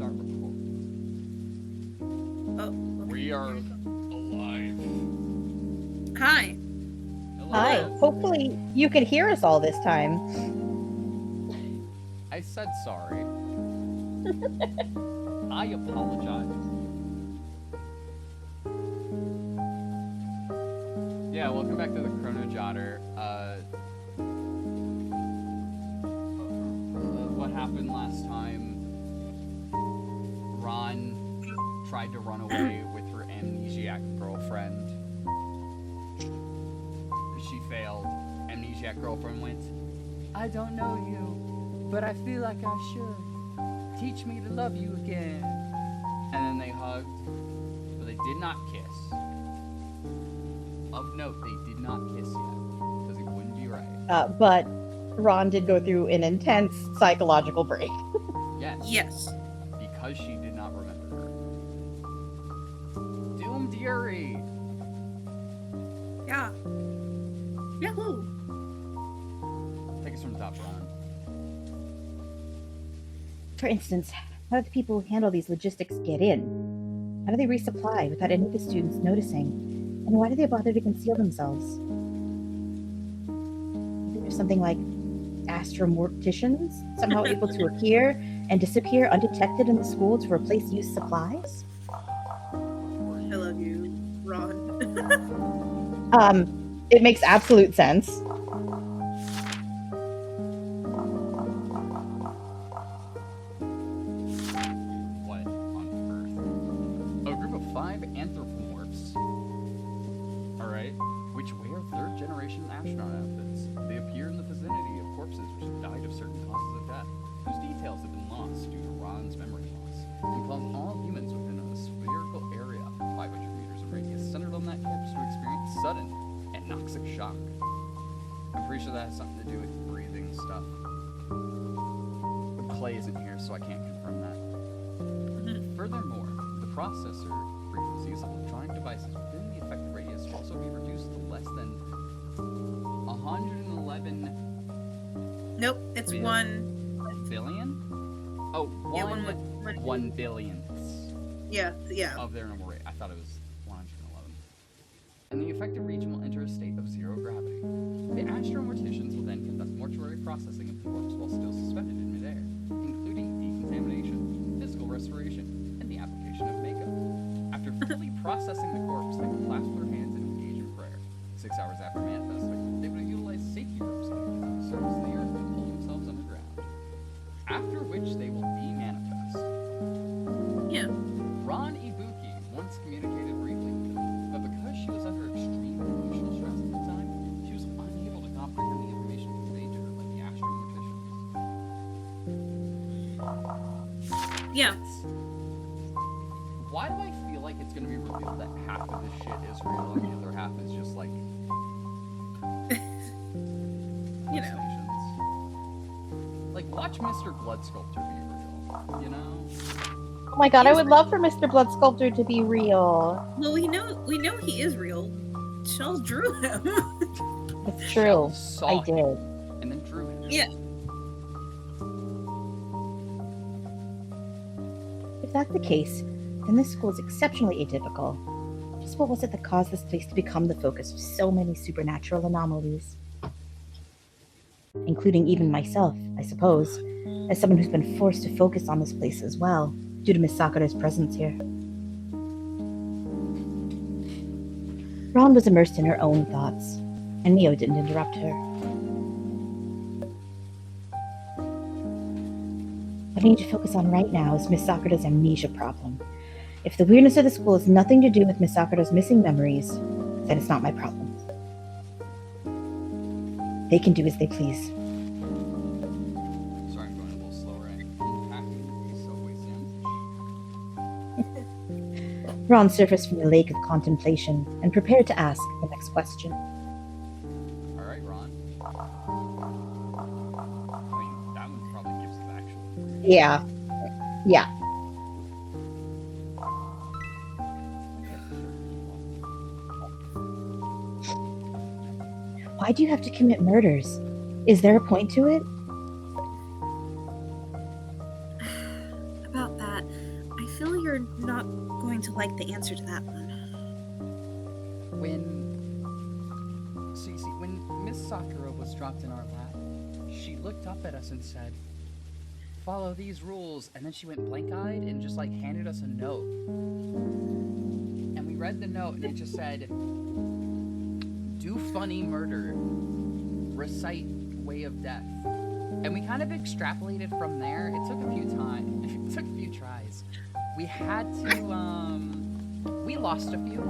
start recording. Oh, We are alive. hi. Hello. Hi. Hopefully you could hear us all this time. I said sorry. I apologize. Yeah, welcome back to the Chrono Jotter. What happened last time? Ron tried to run away with her amnesiac girlfriend. She failed. Amnesiac girlfriend went, I don't know you, but I feel like I should. Teach me to love you again. And then they hugged, but they did not kiss. Of note, they did not kiss yet, because it wouldn't be right. But Ron did go through an intense psychological break. Yes. Yes. Because she did not remember her. Doomed Yuri! Yeah. Yahoo! Take us from the top, Ron. For instance, how do the people who handle these logistics get in? How do they resupply without any of the students noticing? And why do they bother to conceal themselves? Maybe there's something like astromorticians somehow able to appear and disappear undetected in the school to replace used supplies? I love you, Ron. It makes absolute sense. What on earth? A group of 5 anthropomorphs. Alright, which wear 3rd generation astronaut outfits. They appear in the vicinity of corpses which have died of certain causes of death, whose details have been lost due to Ron's memory loss, and cause all humans within a spherical area, 500 meters in radius, centered on that corpse to experience sudden and noxic shock. I'm pretty sure that has something to do with breathing stuff. But Clay isn't here, so I can't confirm that. Furthermore, the processor frequencies of electronic devices within the affected radius will also be reduced to less than 111 Nope, it's Bil- one. billion? Oh, Yeah, one, one- 1 billionth Yeah. of their normal rate. I thought it was 111. And the affected region will enter a state of 0 gravity. The astromorticians will then conduct mortuary processing of the corpse while still suspended in midair, including decontamination, physical restoration, and the application of makeup. After fully processing the corpse, they will clasp their hands and engage in prayer. 6 hours after manifesting, they will utilize safety ropes on the surface of the earth to pull themselves underground. After which they will demanifest. Yeah. Ron Ibuki once communicated briefly with them, but because she was under extreme emotional stress at the time, she was unable to comprehend the information conveyed to her by the astromorticians. Yeah. Why do I feel like it's going to be revealed that half of this shit is real and the other half is just like You know. hallucinations? Like, watch Mr. Blood Sculptor be real, you know? Oh my god, I would love for Mr. Blood Sculptor to be real. Well, we know he is real. Shell drew him. It's true. Saw I did. him and then drew him. Yeah. If that's the case, then this school is exceptionally atypical. Just what was it that caused this place to become the focus of so many supernatural anomalies? Including even myself, I suppose, as someone who's been forced to focus on this place as well, due to Miss Sakura's presence here. Ron was immersed in her own thoughts, and Mio didn't interrupt her. What I need to focus on right now is Miss Sakura's amnesia problem. If the weirdness of the school has nothing to do with Miss Sakura's missing memories, then it's not my problem. They can do as they please. Sorry, I'm going a little slower. I'm unpacking the subway sandwich. Ron surfaced from the lake of contemplation and prepared to ask the next question. Alright, Ron. I mean, that one probably gives the actual information. Yeah. Why do you have to commit murders? Is there a point to it? About that, feel you're not going to like the answer to that one. So you see, when Miss Sakura was dropped in our lap, she looked up at us and said, "Follow these rules," and then she went blank-eyed and just like handed us a note. And we read the note and it just said, "Do funny murder. Recite way of death." And we kind of extrapolated from there. It took a few times. It took a few tries. We had to, we lost a few.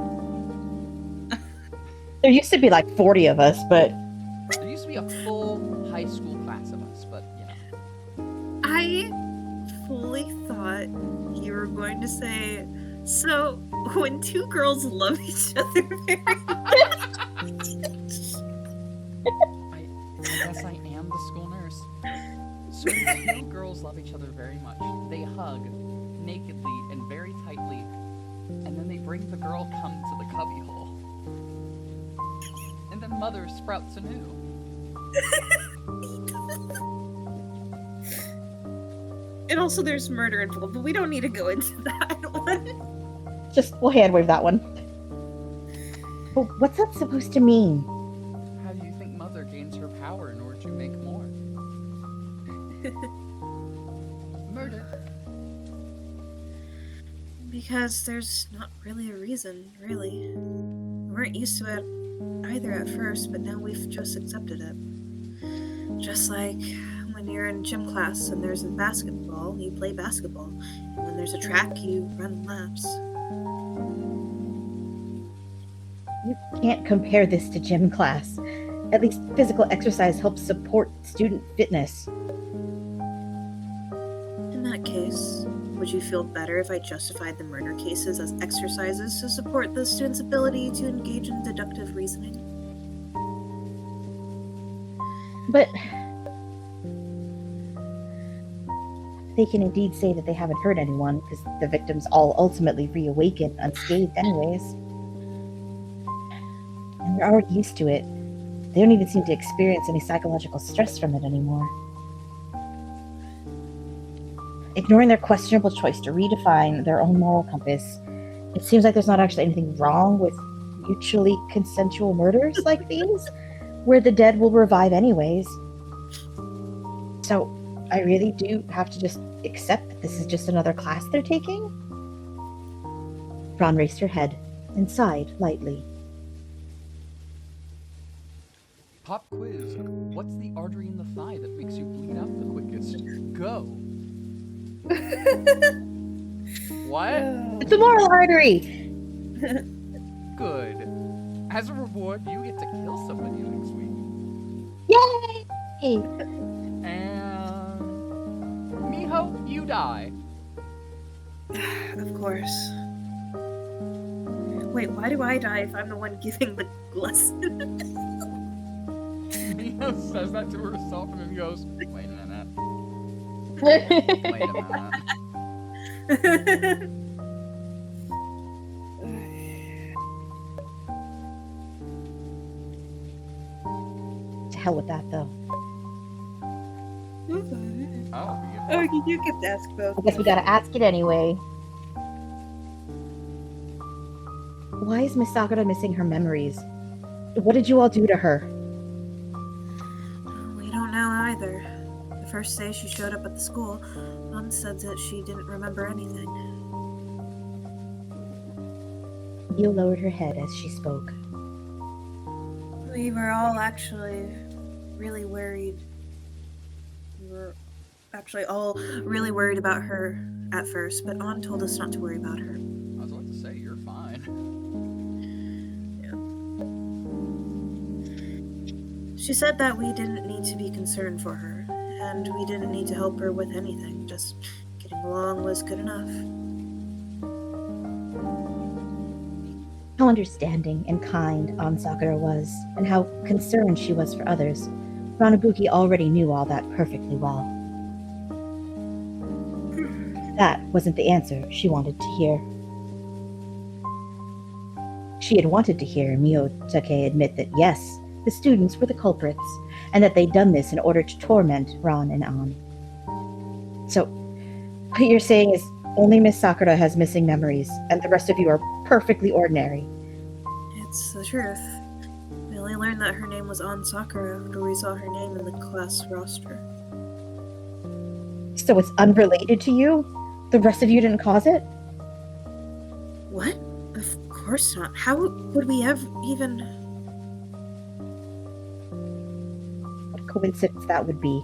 There used to be like 40 of us, but There used to be a full high school class of us, but, you know. I fully thought you were going to say, so when two girls love each other very I guess I am the school nurse. So when two girls love each other very much, they hug nakedly and very tightly, and then they bring the girl cum to the cubbyhole. And then mother sprouts anew. And also there's murder involved, but we don't need to go into that one. just we'll hand wave that one. But what's that supposed to mean? How do you think mother gains her power in order to make more? Murder. Because there's not really a reason, really. We weren't used to it either at first, but now we've just accepted it. Just like when you're in gym class and there's a basketball, you play basketball. And when there's a track, you run laps. You can't compare this to gym class. At least physical exercise helps support student fitness. In that case, would you feel better if I justified the murder cases as exercises to support the student's ability to engage in deductive reasoning? But they can indeed say that they haven't hurt anyone, because the victims all ultimately reawaken unscathed anyways. And they're already used to it. They don't even seem to experience any psychological stress from it anymore. Ignoring their questionable choice to redefine their own moral compass, it seems like there's not actually anything wrong with mutually consensual murders like these, where the dead will revive anyways. So I really do have to just accept that this is just another class they're taking? Ron raised her head and sighed lightly. Pop quiz. What's the artery in the thigh that makes you bleed out the quickest? Go. What? It's a moral artery! Good. As a reward, you get to kill somebody next week. Yay! And Miho, you die. Of course. Wait, why do I die if I'm the one giving the lesson? Miho says that to herself and then goes, wait a minute. Wait a minute. To hell with that, though. Oh, You get to ask both. I guess we gotta ask it anyway. Why is Miss Sakura missing her memories? What did you all do to her? We don't know either. The first day she showed up at the school, Mom said that she didn't remember anything. Mio lowered her head as she spoke. We were all actually really worried. We were actually all really worried about her at first, but Ann told us not to worry about her. I was about to say, you're fine. She said that we didn't need to be concerned for her, and we didn't need to help her with anything. Just getting along was good enough. How understanding and kind Aunt Sakura was, and how concerned she was for others. Ranabuki already knew all that perfectly well. That wasn't the answer she wanted to hear. She had wanted to hear Miyotake admit that yes, the students were the culprits, and that they'd done this in order to torment Ron and An. So, what you're saying is Only Miss Sakura has missing memories, and the rest of you are perfectly ordinary. It's the truth. We only learned that her name was An Sakura after we saw her name in the class roster. So it's unrelated to you? The rest of you didn't cause it? What? Of course not. How would we ever even... What coincidence that would be.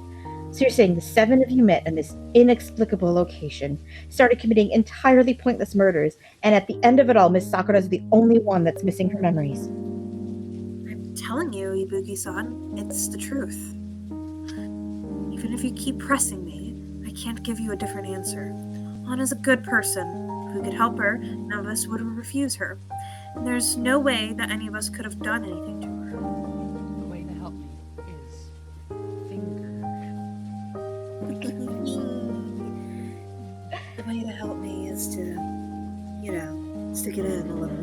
So you're saying the 7 of you met in this inexplicable location, started committing entirely pointless murders, and at the end of it all, Miss Sakura is the only one that's missing her memories. I'm telling you, Ibuki-san, it's the truth. Even if you keep pressing me, I can't give you a different answer. Anna's a good person. If we could help her, none of us would refuse her. And there's no way that any of us could have done anything to her. The way to help me is finger. The way to help me is to, stick it in a little.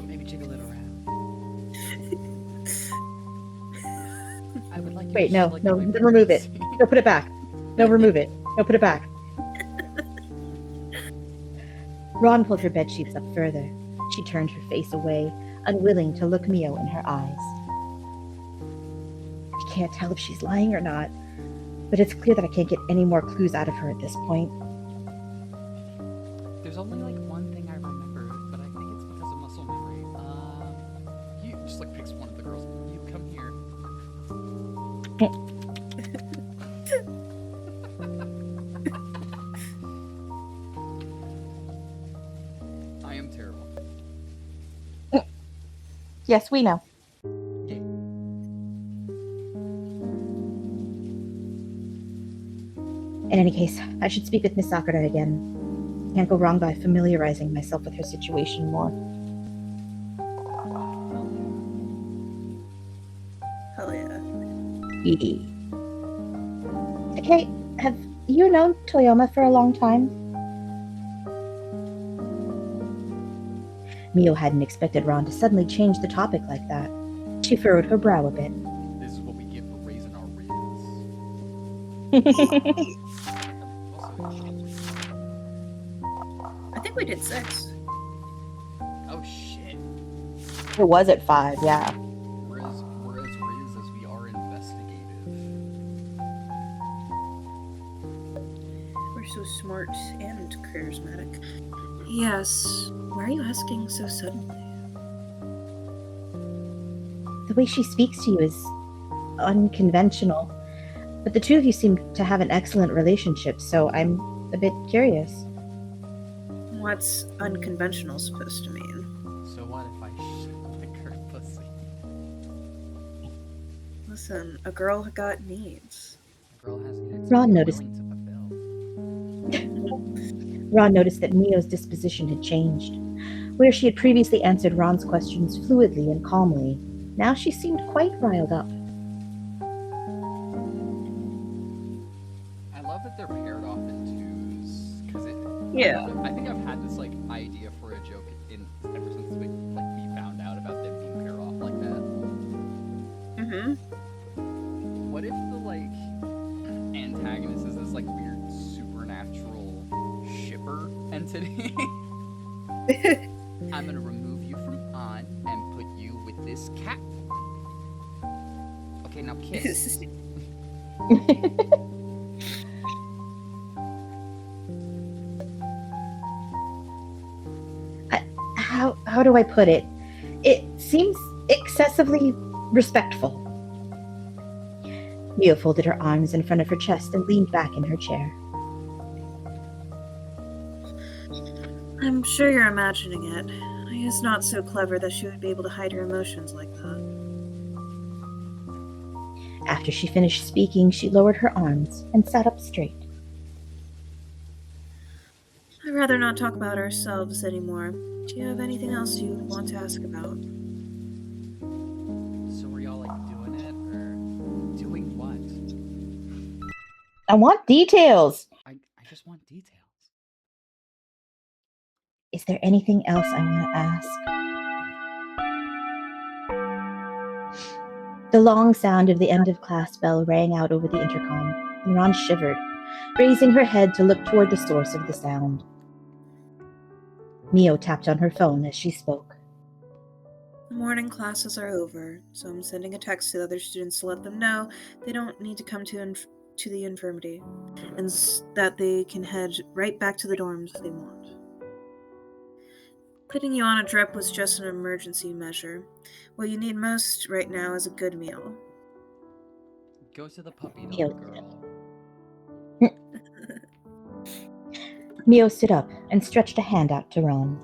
Maybe jiggle it around. I would like you Wait, to no, like no, my then remove it. pregnancy. No, put it back. No, remove it. No, put it back. Ron pulled her bedsheets up further. She turned her face away, unwilling to look Mio in her eyes. I can't tell if she's lying or not, but it's clear that I can't get any more clues out of her at this point. There's only like one thing I remember, but I think it's because of muscle memory. You just like picks one of the girls. You come here. I am terrible. Yes, we know. Yeah. In any case, I should speak with Miss Sakura again. Can't go wrong by familiarizing myself with her situation more. Hell yeah. Okay, have you known Toyama for a long time? Mio hadn't expected Ron to suddenly change the topic like that. She furrowed her brow a bit. This is what we get for raising our ribs. I think we did 6. Oh shit. It was at 5, yeah. We're as riz as we are investigative. We're so smart and charismatic. Yes. Why are you asking so suddenly? The way she speaks to you is unconventional, but the two of you seem to have an excellent relationship, so I'm a bit curious. What's unconventional supposed to mean? So what if I lick her pussy? Listen, a girl got needs. A girl has needs Ron I'm noticed. willing to fulfill. Ron noticed that Mio's disposition had changed. Where she had previously answered Ron's questions fluidly and calmly, now she seemed quite riled up. I love that they're paired off in twos because it. Yeah. I think I've had this like idea for a joke ever since we found out about them being paired off like that. Mm-hmm. What if the like antagonist is this like weird supernatural shipper entity? I'm gonna remove you from on and put you with this cat. Okay, now kiss. How do I put it? It seems excessively respectful. Mio folded her arms in front of her chest and leaned back in her chair. I'm sure you're imagining it. Aya's not so clever that she would be able to hide her emotions like that. After she finished speaking, she lowered her arms and sat up straight. I'd rather not talk about ourselves anymore. Do you have anything else you want to ask about? So are y'all like doing it or doing what? I want details! I just want details. Is there anything else I want to ask? The long sound of the end of class bell rang out over the intercom, and Ron shivered. raising her head to look toward the source of the sound. Mio tapped on her phone as she spoke. The morning classes are over, so I'm sending a text to the other students to let them know they don't need to come to the infirmary, and that they can head right back to the dorms if they want. Putting you on a drip was just an emergency measure. What you need most right now is a good meal. Go to the puppy Mio. dog, girl. Mio stood up and stretched a hand out to Ron.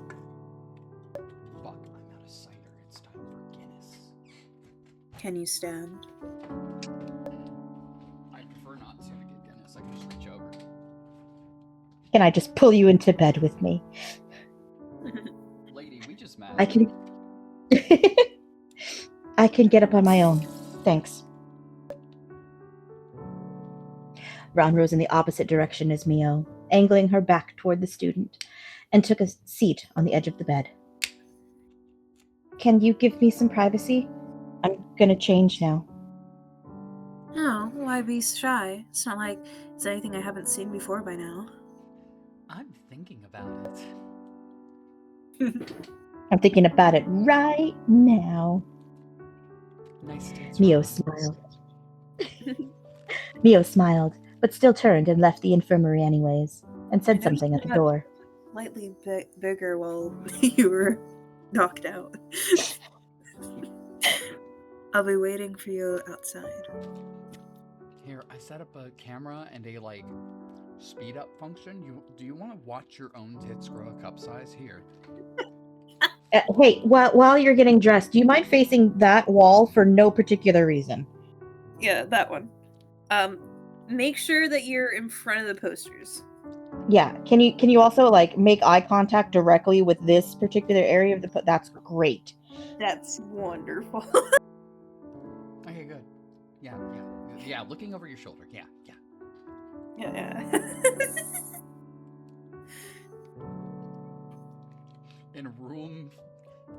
Fuck, I'm out of cider. It's time for Guinness. Can you stand? I prefer not to get Guinness. I can just reach over. Can I just pull you into bed with me? Lady, we just met. I can... I can get up on my own. Thanks. Ron rose in the opposite direction as Mio, angling her back toward the student, and took a seat on the edge of the bed. Can you give me some privacy? I'm gonna change now. No, why be shy? It's not like it's anything I haven't seen before by now. I'm thinking about it. I'm thinking about it right now. Nice tits, Mio Ron. smiled. Mio smiled, but still turned and left the infirmary anyways, and said something at the door. Slightly bigger while you were knocked out. I'll be waiting for you outside. Here, I set up a camera and a, speed up function. Do you want to watch your own tits grow a cup size? Here. Hey, while you're getting dressed, do you mind facing that wall for no particular reason? Yeah, that one. Make sure that you're in front of the posters. Yeah. Can you also make eye contact directly with this particular area of the? That's great. That's wonderful. Okay, good. Yeah. Looking over your shoulder. Yeah. Yeah. In a room,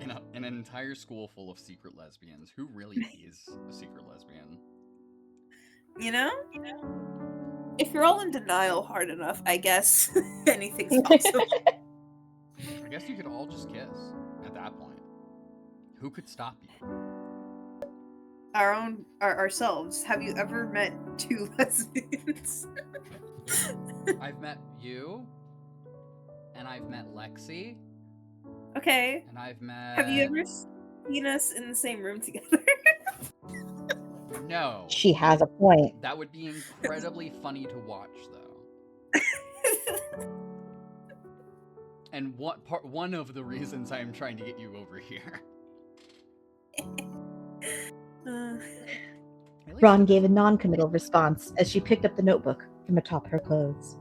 in an entire school full of secret lesbians, who really is a secret lesbian? You know? If you're all in denial hard enough, I guess anything's possible. I guess you could all just kiss at that point. Who could stop you? Ourselves. Have you ever met two lesbians? I've met you, and I've met Lexi. Okay. And I've met... Have you ever seen us in the same room together? No. She has a point. That would be incredibly funny to watch, though. And one of the reasons I am trying to get you over here. Ron gave a non-committal response as she picked up the notebook from atop her clothes.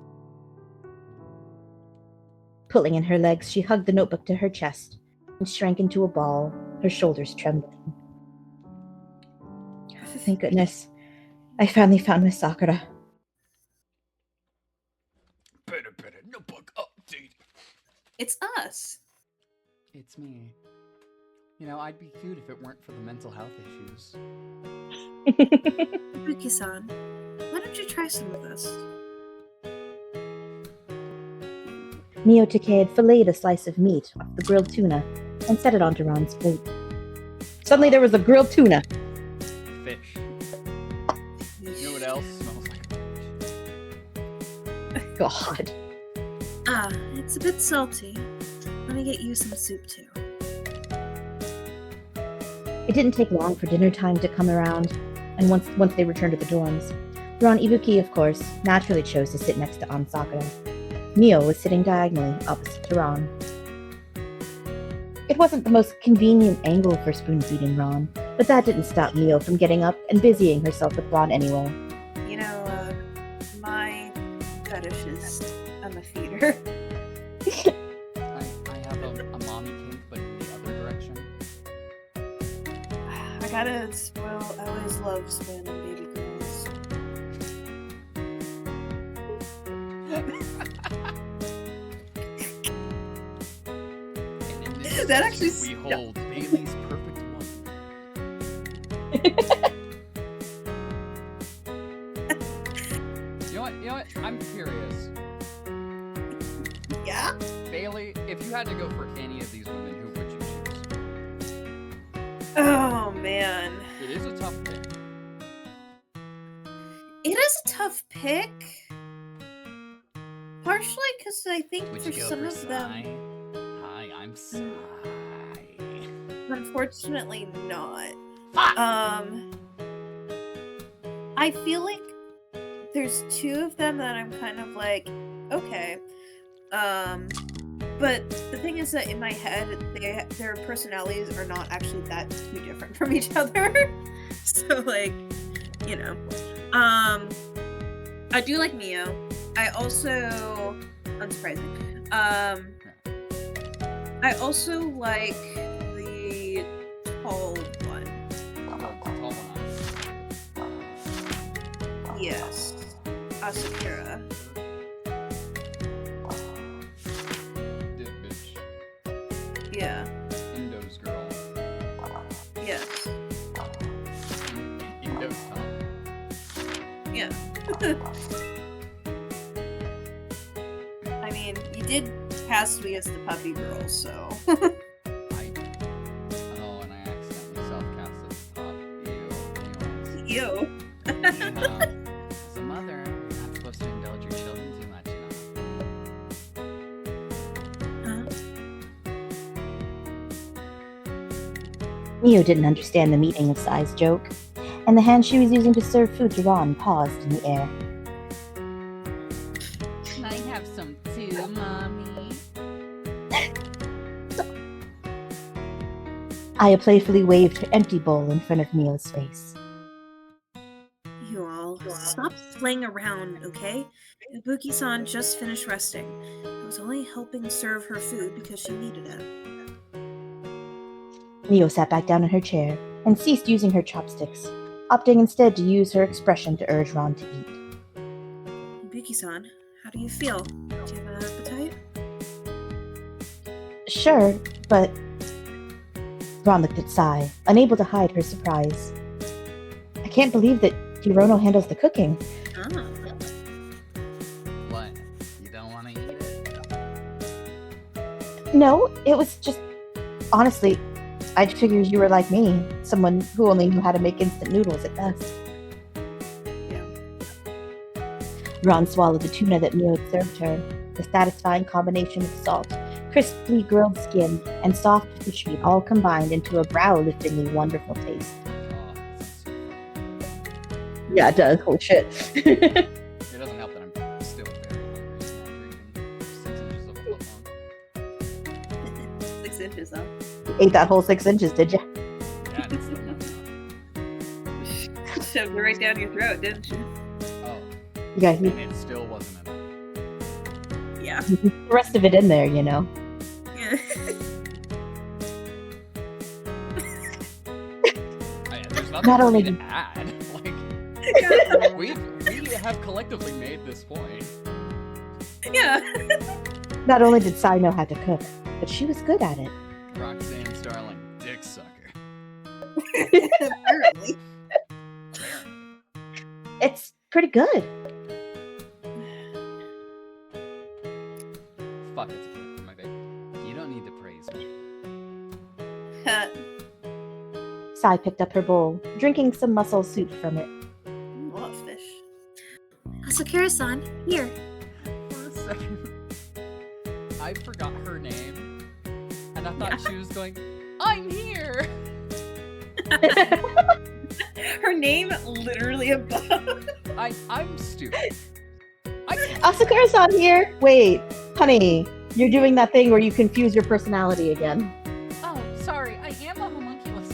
Pulling in her legs, she hugged the notebook to her chest and shrank into a ball, her shoulders trembling. Thank goodness. I finally found Miss Sakura. Better, notebook update. It's us. It's me. You know, I'd be cute if it weren't for the mental health issues. Yuki-san, why don't you try some of this? Mio Takei filleted a slice of meat off the grilled tuna and set it onto Ron's plate. Suddenly there was a grilled tuna. Fish. You know what else smells like fish? God. It's a bit salty. Let me get you some soup too. It didn't take long for dinner time to come around, and once they returned to the dorms, Ron Ibuki, of course, naturally chose to sit next to Aunt Sakura. Mio was sitting diagonally opposite to Ron. It wasn't the most convenient angle for spoon-feeding Ron, but that didn't stop Mio from getting up and busying herself with Ron anyway. You know, my fetish is I'm a feeder. I have a mommy kink, but the other direction. I gotta spoil. I always love spoiling baby girls. That actually we hold Bailey's perfect woman. You know what? I'm curious. Yeah? Bailey, if you had to go for any of these women, who would you choose? Oh, man. It is a tough pick. It is a tough pick. Partially because I think Would for you go some for of them, Sai? Hi, I'm Sai. unfortunately not. Fuck! I feel like there's two of them that I'm kind of like, okay. But the thing is that in my head, their personalities are not actually that too different from each other. So, like, you know. I do like Mio. I also, unsurprising. I also like the tall one. Tall one. Yes, Asakura. This bitch. Yeah. Indo's girl. Yes. Indo's top. Yeah. I mean, you did cast me as the puppy girl, so. Oh, and I accidentally self-cast as top. Ew. Ew. As a mother, you're not supposed to indulge your children too much, Mio didn't understand the meaning of Sai's joke, and the hand she was using to serve food to Ron paused in the air. Can I have some too, Mommy? Aya playfully waved her empty bowl in front of Mio's face. You all, stop playing around, okay? Ibuki-san just finished resting. I was only helping serve her food because she needed it. Mio sat back down in her chair and ceased using her chopsticks, opting instead to use her expression to urge Ron to eat. Ibuki-san, how do you feel? Do you have an appetite? Sure, but... Ron looked at Sai, unable to hide her surprise. I can't believe that Chrono handles the cooking. Ah. What? You don't want to eat it? No, it was just... Honestly, I figured you were like me, someone who only knew how to make instant noodles at best. Yeah. Ron swallowed the tuna that Mio had served her, the satisfying combination of salt, crisply grilled skin, and soft fish meat all combined into a brow-liftingly wonderful taste. Oh, that sounds so fun. Yeah, it does. Holy shit. It doesn't help that I'm still very hungry, so I'm drinking 6 inches of a foot 6 inches, huh? You ate that whole 6 inches, did you? long. Yeah, and it's still not enough. Shoved it right down your throat, didn't you? Oh, You guys and need it still wasn't enough. Yeah. the rest of it in there, you know. Yeah. There's nothing Not for only me did- to add. We have collectively made this point. Yeah. Not only did Sai know how to cook, but she was good at it. Roxanne Starling, dick sucker. Apparently. It's pretty good. Fuck, it's a gift for my baby. You don't need to praise me. Sai picked up her bowl, drinking some mussel soup from it. Love fish. Asakura-san, here. For a second, I forgot her name, and I thought she was going, I'm here! Her name literally above. I'm stupid. Asakura-san here! Wait, honey, you're doing that thing where you confuse your personality again. Oh, sorry, I am a homunculus.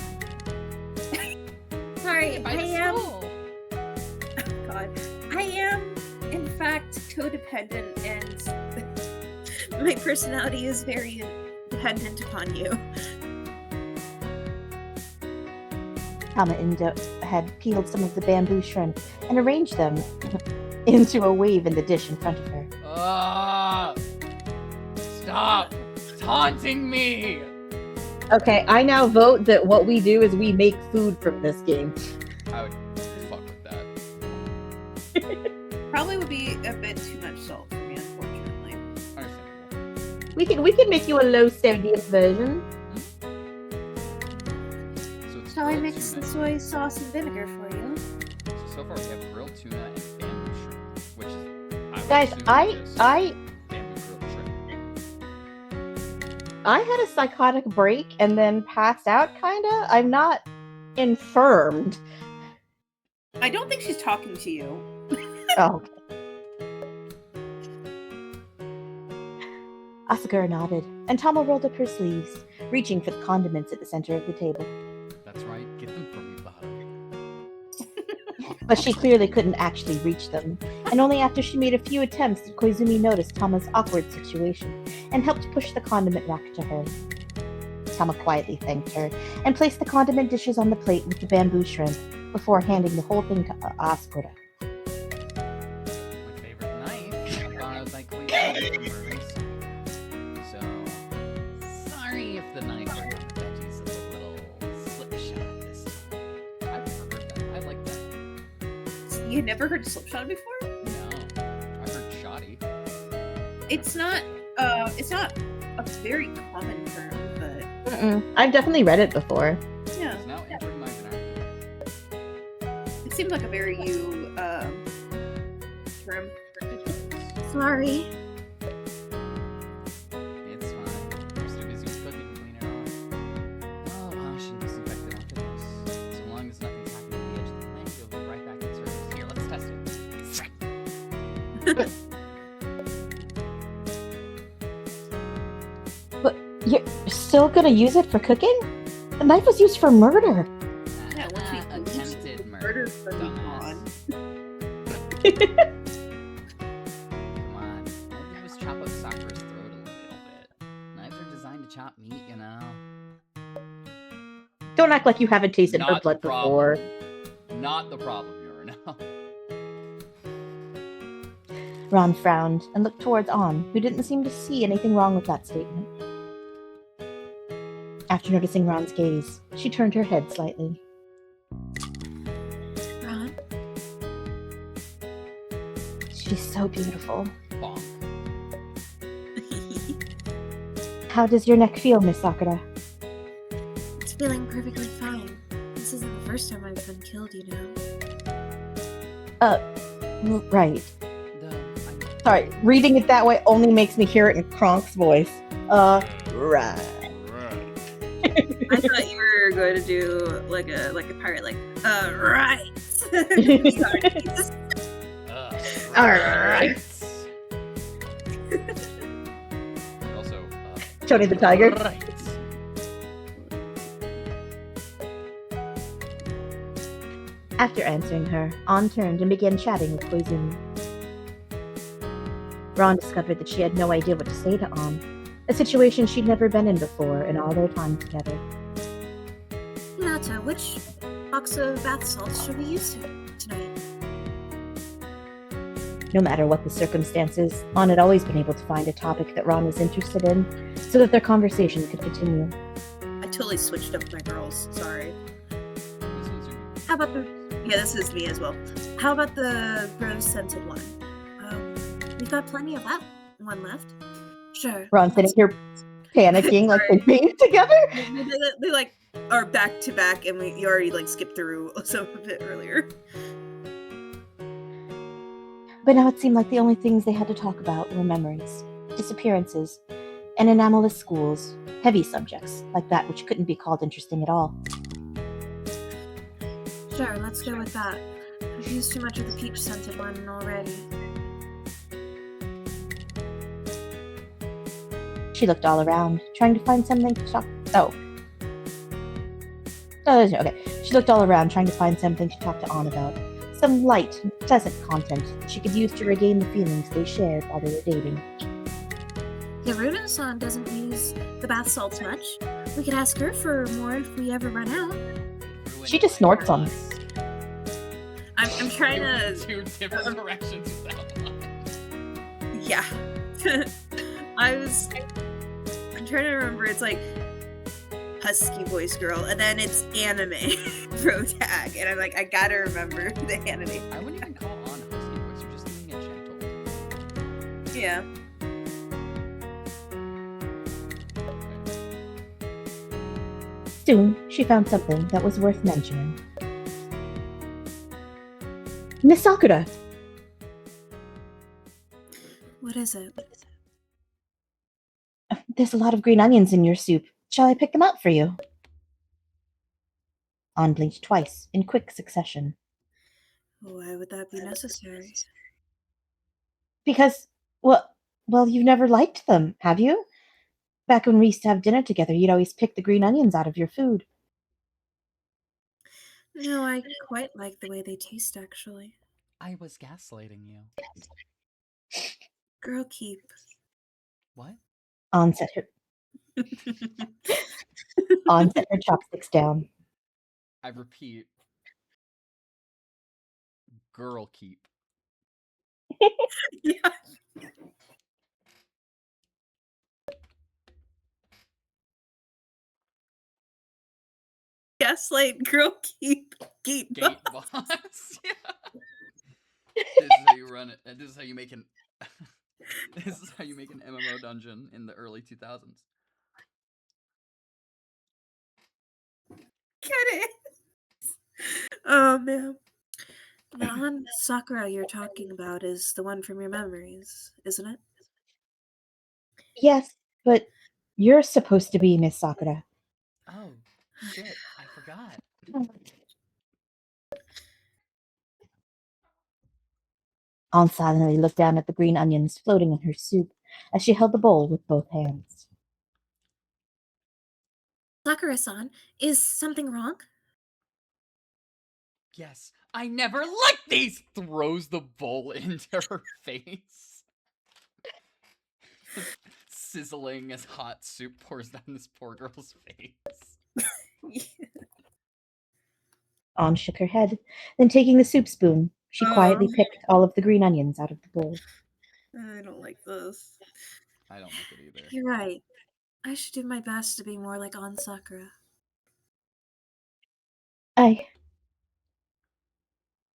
Sorry, By I the am. soul. God, I am in fact codependent, and my personality is very dependent upon you. Tama Indo had peeled some of the bamboo shrimp and arranged them into a wave in the dish in front of her. Stop taunting me! Okay, I now vote that what we do is we make food from this game. I would fuck with that. probably would be a bit too much salt for me, unfortunately. Understandable. We can make you a low 70th version. So it's Shall I grilled mix the tuna. soy sauce and vinegar for you? So far we have grilled tuna and bamboo shrimp, which is Guys, bamboo grilled shrimp. I had a psychotic break and then passed out, kinda. I'm not infirmed. I don't think she's talking to you. Oh, okay. Asakura nodded, and Tama rolled up her sleeves, reaching for the condiments at the center of the table. That's right. Get them for me, bud. But she clearly couldn't actually reach them, and only after she made a few attempts did Koizumi notice Tama's awkward situation and helped push the condiment rack to her. Tama quietly thanked her and placed the condiment dishes on the plate with the bamboo shrimp before handing the whole thing to Asakura. My favorite knife. I thought I was like, wait, so sorry if the knife or the veggies is a little slipshod this time. I prefer that. I like that. You never heard slipshod before? No, I heard shoddy. It's not a very common term, but I've definitely read it before. yeah. It's now entering my vernacular. It seems like a very term. Sorry. It's fine. I'm just too busy with cooking to clean it off. Oh, wash and disinfect it after this. So long as nothing's happening at the edge of the plane, you'll be right back in service. Here, let's test it. But you're still gonna use it for cooking? The knife was used for murder. Yeah, once we attempted murder for the dumbass. con. Come on. All I did was chop up Sakura's throat a little bit. Knives are designed to chop meat, you know? Don't act like you haven't tasted her Not the blood problem. before. Not the problem, Yurina. Ron frowned and looked towards An, who didn't seem to see anything wrong with that statement. After noticing Ron's gaze, she turned her head slightly. Ron? She's so beautiful. Bonk. How does your neck feel, Miss Sakura? It's feeling perfectly fine. This isn't the first time I've been killed, you know. Right. The, Sorry, reading it that way only makes me hear it in Kronk's voice. Right. I thought you were going to do like a pirate, like right. Alright. Also, Tony the Tiger. Right. After answering her, An turned and began chatting with Koizumi. Ron discovered that she had no idea what to say to An, a situation she'd never been in before in all their time together. Hinata, which box of bath salts should we use tonight? No matter what the circumstances, An had always been able to find a topic that Ron was interested in, so that their conversation could continue. I totally switched up my girls. Sorry. This one's you. How about the Yeah, this is me as well. How about the rose scented one? We've got plenty of that one left. Sure. Ron sitting here panicking like they came together. They like are back to back, and you already like skipped through some of it earlier. But now it seemed like the only things they had to talk about were memories, disappearances, and enameless schools, heavy subjects, like that which couldn't be called interesting at all. Sure, let's go with that. I've used too much of the peach scented one already. She looked all around, trying to find something to talk. Oh, okay. She looked all around, trying to find something to talk to An about. Some light, pleasant content that she could use to regain the feelings they shared while they were dating. Yaruna-san doesn't use the bath salts much. We could ask her for more if we ever run out. She just snorts on us. I'm trying to. Two different directions with that one. Yeah. I'm trying to remember. It's like husky voice girl, and then it's anime pro tag, and I'm like, I gotta remember the anime. I wouldn't even call on husky voice. You're just doing Yeah. Soon, she found something that was worth mentioning. Miss Sakura! What is it? There's a lot of green onions in your soup. Shall I pick them out for you? Ann blinked twice, in quick succession. Why would that be necessary? Because, well, you've never liked them, have you? Back when we used to have dinner together, you'd always pick the green onions out of your food. No, I quite like the way they taste, actually. I was gaslighting you. Girl, keep. What? Ann set her chopsticks down. I repeat. Girl keep. Yeah. Gaslight, girl, keep. Gate Gate boss. boss. Yeah. This is how you run it. This is how you make an. This is how you make an MMO dungeon in the early 2000s. Get it? Oh, man. The Aunt Sakura you're talking about is the one from your memories, isn't it? Yes, but you're supposed to be Miss Sakura. Oh, shit. I forgot. Ann silently looked down at the green onions floating in her soup as she held the bowl with both hands. Sakura-san, is something wrong? Yes, I never liked these! Throws the bowl into her face. Sizzling as hot soup pours down this poor girl's face. Ann shook her head, then taking the soup spoon, she quietly Oh. picked all of the green onions out of the bowl. I don't like this. I don't like it either. You're right. I should do my best to be more like Aunt Sakura.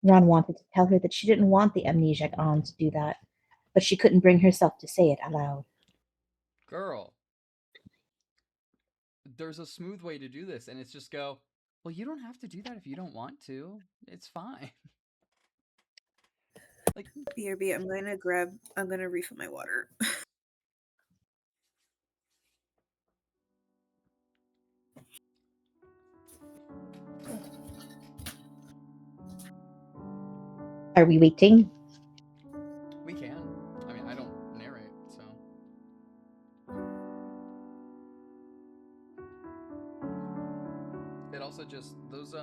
Ron wanted to tell her that she didn't want the amnesiac Ann to do that, but she couldn't bring herself to say it aloud. Girl, there's a smooth way to do this, and it's just go, well, you don't have to do that if you don't want to. It's fine. Like, BRB, I'm gonna refill my water. Are we waiting? we can. I mean, I don't narrate, so. It also just, those,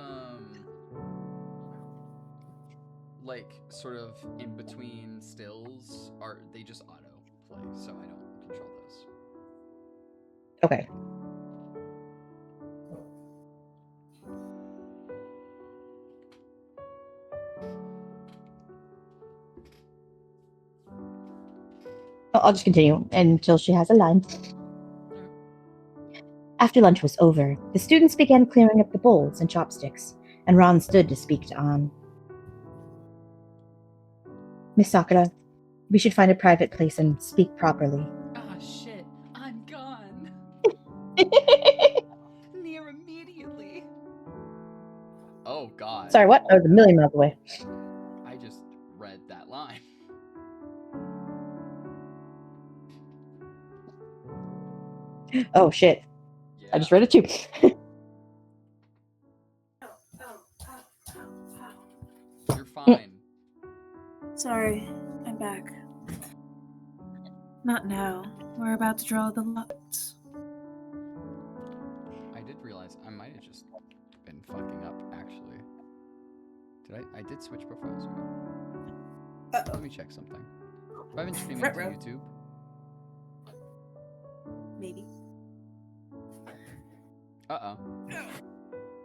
like, sort of in between stills they just auto play, so I don't control those. Okay. I'll just continue until she has a line. After lunch was over, the students began clearing up the bowls and chopsticks, and Ron stood to speak to Ann. Miss Sakura, we should find a private place and speak properly. Ah, shit. I'm gone. Near immediately. Oh, God. Sorry, what? I was a million miles away. I just read that line. Oh, shit. Yeah. I just read it too. You're fine. Sorry, I'm back. Not now. We're about to draw the lots. I did realize I might have just been fucking up, actually. I did switch profiles, right? Let me check something. Have I been streaming to Ruh-roh. YouTube? Maybe. Uh-oh.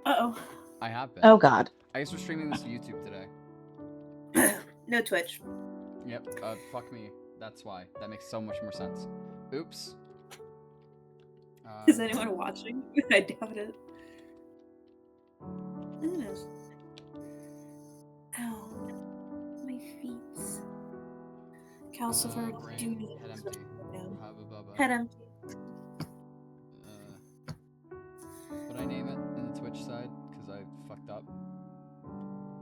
Uh-oh. I have been. Oh, God. I guess we're streaming this to YouTube today. No Twitch. Yep. Fuck me. That's why. That makes so much more sense. Oops. Is anyone watching? I doubt it. Who knows? Ow. My feet. Calcifer, do you Rain, need head to empty. down? Hubba bubba. Head empty. Would I name it in the Twitch side? Because I fucked up.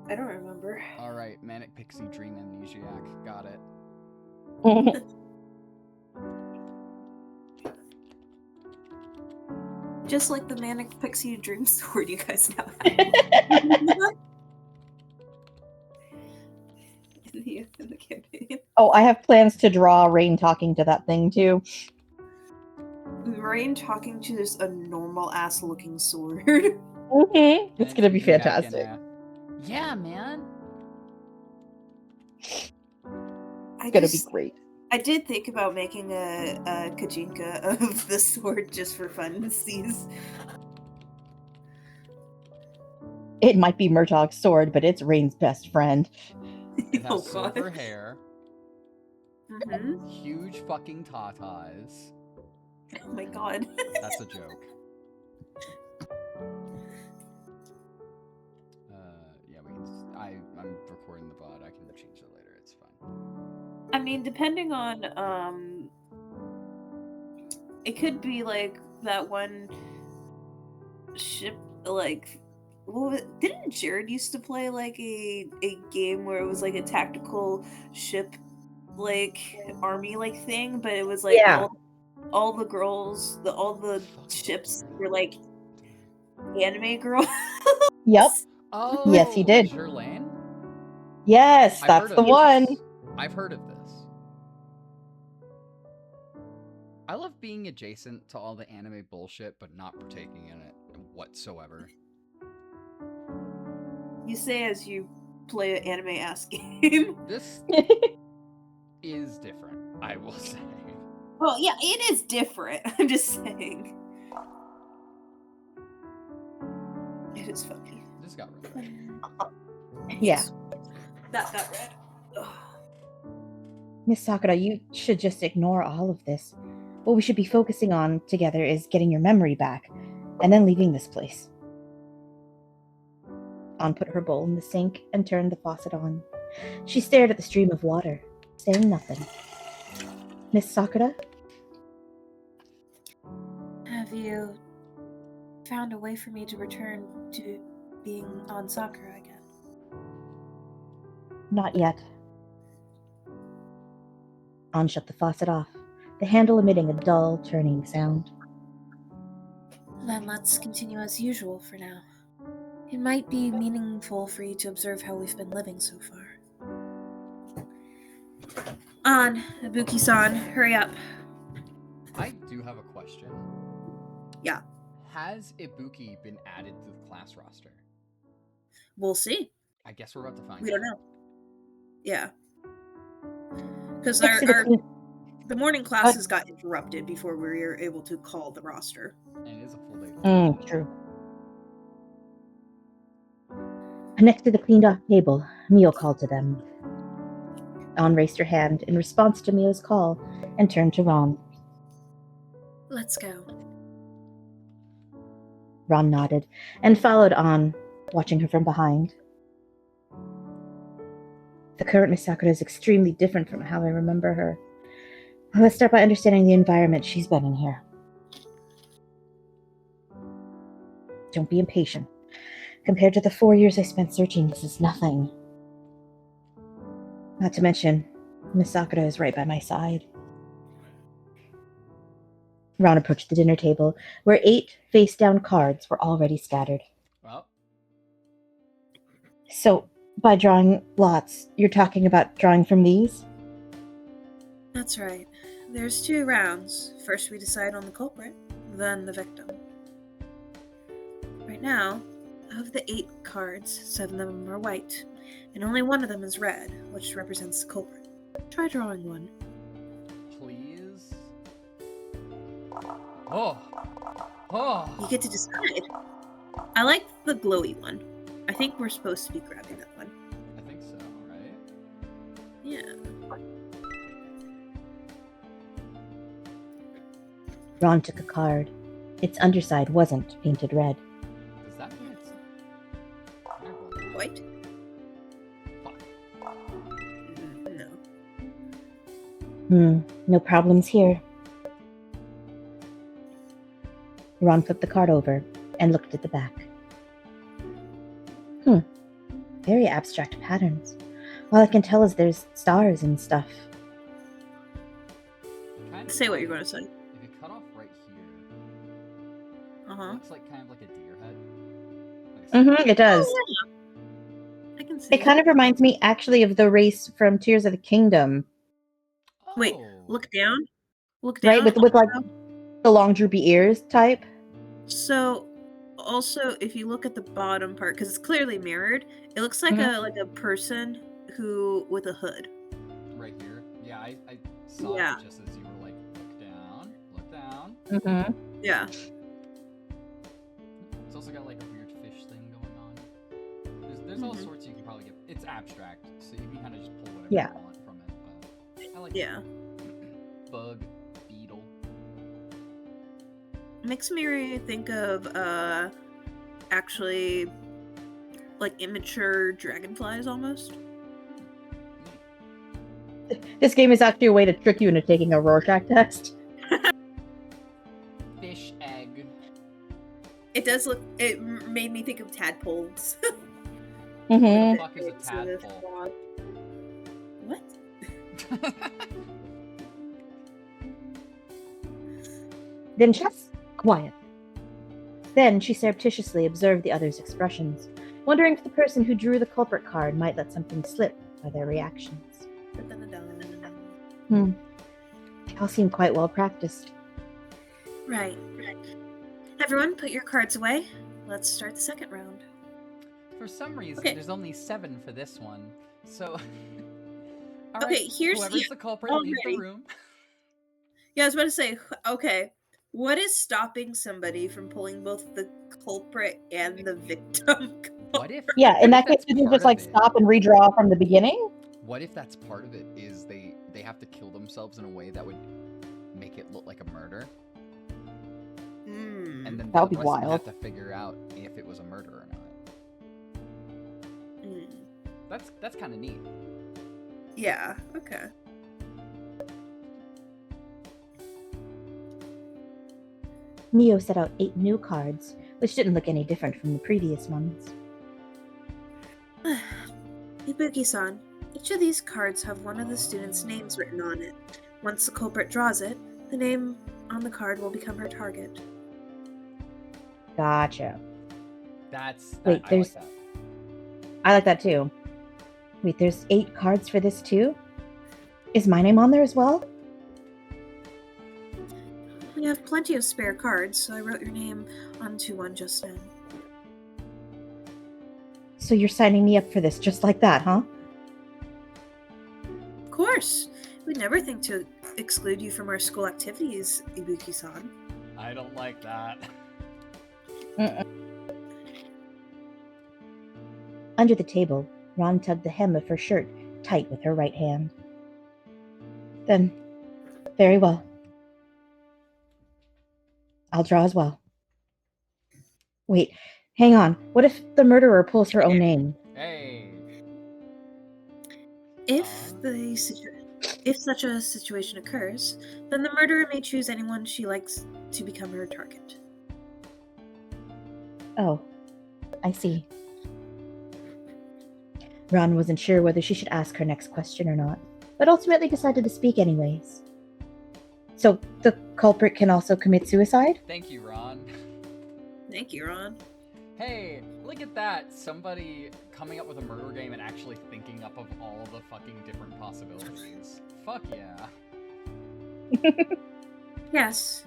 I don't remember. Alright, Manic Pixie Dream Amnesiac. Got it. Just like the Manic Pixie Dream Sword you guys now have. in the campaign. Oh, I have plans to draw Rain talking to that thing too. Rain talking to this a normal ass looking sword. It's gonna be speaking back in, fantastic. yeah, man. It's gonna be great. I did think about making a Kajinka of the sword just for funsies. It might be Murtaugh's sword, but it's Rain's best friend. It has Oh, silver God. hair, Mm-hmm. huge fucking tatas. Oh my god. That's a joke. Yeah, we can. I'm recording the VOD. I can change it later. It's fine. I mean, depending on it could be like that one ship, like what was it? Didn't Jared used to play like a game where it was like a tactical ship like army like thing, but it was like Yeah. all the girls, all the ships were like anime girls. Yep. Oh, Yes, he did. Jerlaine? Yes, I've that's heard the of one. this. I've heard of this. I love being adjacent to all the anime bullshit, but not partaking in it whatsoever. You say as you play an anime ass game. This is different, I will say. Well, yeah, it is different. I'm just saying. It is funny. This got really red. Yeah. That got red. Ugh. Miss Sakura, you should just ignore all of this. What we should be focusing on together is getting your memory back, and then leaving this place. An put her bowl in the sink and turned the faucet on. She stared at the stream of water, saying nothing. Miss Sakura? Have you found a way for me to return to being on Sakura again? Not yet. An shut the faucet off, the handle emitting a dull, turning sound. Then let's continue as usual for now. It might be meaningful for you to observe how we've been living so far. On, Ibuki-san, hurry up. I do have a question. Yeah. Has Ibuki been added to the class roster? We'll see. I guess we're about to find out. We don't know. Yeah. Because Next to the clean- the morning classes got interrupted before we were able to call the roster. And it is a full day. True. Next to the cleaned off table, Mio called to them. An raised her hand in response to Mio's call and turned to Ron. Let's go. Ron nodded and followed An, watching her from behind. The current Miss Sakura is extremely different from how I remember her. Let's start by understanding the environment she's been in here. Don't be impatient. Compared to the 4 years I spent searching, this is nothing. Not to mention, Miss Sakura is right by my side. Ron approached the dinner table, where 8 face-down cards were already scattered. Well, So, by drawing lots, you're talking about drawing from these? That's right. There's 2 rounds. First we decide on the culprit, then the victim. Right now, of the 8 cards, 7 of them are white, and only 1 of them is red, which represents the culprit. Try drawing one. please. Oh. Oh. You get to decide. I like the glowy one. I think we're supposed to be grabbing that one. I think so, right? Yeah. Ron took a card. Its underside wasn't painted red. Does that mean it's White? Fuck. No. No problems here. Ron flipped the card over and looked at the back. Very abstract patterns. All I can tell is there's stars and stuff. Kind of Say what like you're going to say. If you cut off right here, Uh huh. it looks like kind of like a deer head. Like a It does. Oh, yeah. I can see. It kind of reminds me, actually, of the race from Tears of the Kingdom, Wait, Oh. look down. Look down. right? With like the long droopy ears type. So, also, if you look at the bottom part, because it's clearly mirrored, it looks like a person who with a hood. Right here. Yeah, I saw Yeah. it just as you were like, look down. Mm-hmm. Yeah. It's also got like a weird fish thing going on. There's all sorts you can probably get. It's abstract, so you can kind of just pull whatever Yeah. you want from it. But I like Yeah. it. Bug, beetle. Makes me think of actually like immature dragonflies almost. This game is actually a way to trick you into taking a Rorschach test. Fish egg. It does look. It made me think of tadpoles. What Mm-hmm. the fuck is a It's a tadpole? frog. What? Then just quiet. Then she surreptitiously observed the others' expressions, wondering if the person who drew the culprit card might let something slip by their reactions. They all seem quite well practiced. Right. Everyone, put your cards away. Let's start the second round. For some reason, Okay. there's only 7 for this one. So, all Okay, right, here's- whoever's the culprit, leave the already. room. Yeah, I was about to say, okay, what is stopping somebody from pulling both the culprit and the victim? What if? Yeah, in what that if case, that's you can part just of like it? stop and redraw from the beginning. What if that's part of it? Is they have to kill themselves in a way that would make it look like a murder, Hmm. and then That would the be rest of them wild. have to figure out if it was a murder or not. That's kind of neat. Yeah, okay. Mio set out 8 new cards, which didn't look any different from the previous ones. Ibuki-san, each of these cards have one of the students' names written on it. Once the culprit draws it, the name on the card will become her target. Gotcha. I Wait, like there's- that. I like that too. Wait, there's 8 cards for this too? Is my name on there as well? We have plenty of spare cards, so I wrote your name onto one just now. So you're signing me up for this just like that, huh? Of course! We'd never think to exclude you from our school activities, Ibuki-san. I don't like that. Under the table, Ron tugged the hem of her shirt tight with her right hand. Then, very well. I'll draw as well. Wait, hang on. What if the murderer pulls her own name? Hey. If such a situation occurs, then the murderer may choose anyone she likes to become her target. Oh, I see. Ron wasn't sure whether she should ask her next question or not, but ultimately decided to speak anyways. So, the culprit can also commit suicide? Thank you, Ron. Thank you, Ron. Hey, look at that. Somebody coming up with a murder game and actually thinking up of all the fucking different possibilities. Fuck yeah. Yes.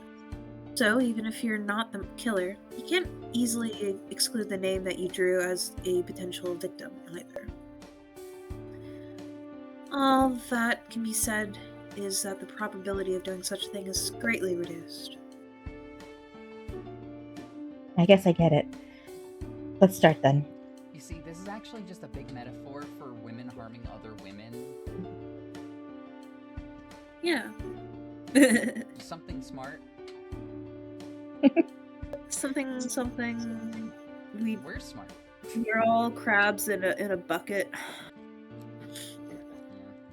So, even if you're not the killer, you can't easily exclude the name that you drew as a potential victim either. All that can be said is that the probability of doing such a thing is greatly reduced. I guess I get it. Let's start then. You see, this is actually just a big metaphor for women harming other women. Yeah. Something smart. something. We're smart. We're all crabs in a bucket. Yeah.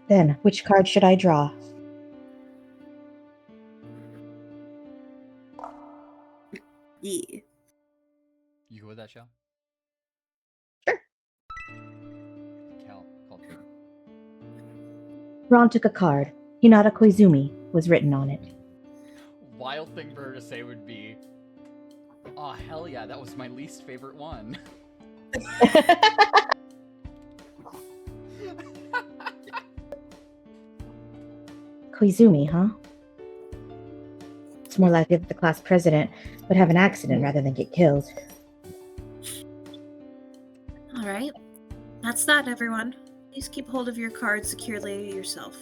Then, which card should I draw? Yeah. You go with that, Shell? Sure. Cal, culture. Ron took a card. Hinata Koizumi was written on it. Wild thing for her to say would be, "Oh hell yeah, that was my least favorite one." Koizumi, huh? It's more likely that the class president would have an accident rather than get killed. All right. That's that, everyone. Please keep hold of your card securely yourself.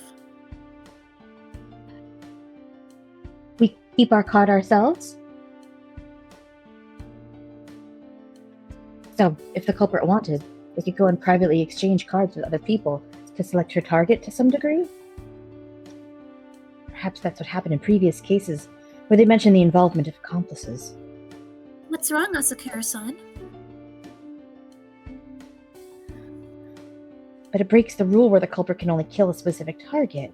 We keep our card ourselves? So, if the culprit wanted, they could go and privately exchange cards with other people to select her target to some degree? Perhaps that's what happened in previous cases, where they mentioned the involvement of accomplices. What's wrong, Asakura-san? But it breaks the rule where the culprit can only kill a specific target.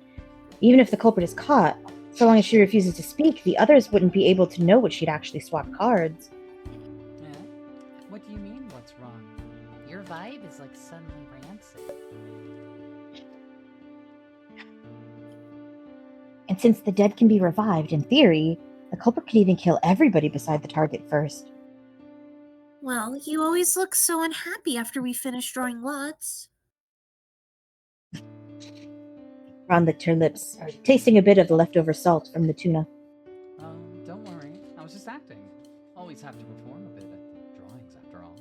Even if the culprit is caught, so long as she refuses to speak, the others wouldn't be able to know what she'd actually swapped cards. Yeah. What do you mean, what's wrong? Your vibe is like suddenly rancid. And since the dead can be revived, in theory, the culprit could even kill everybody beside the target first. Well, you always look so unhappy after we finish drawing lots. Ron licked her lips, tasting a bit of the leftover salt from the tuna. Don't worry. I was just acting. Always have to perform a bit at the drawings, after all.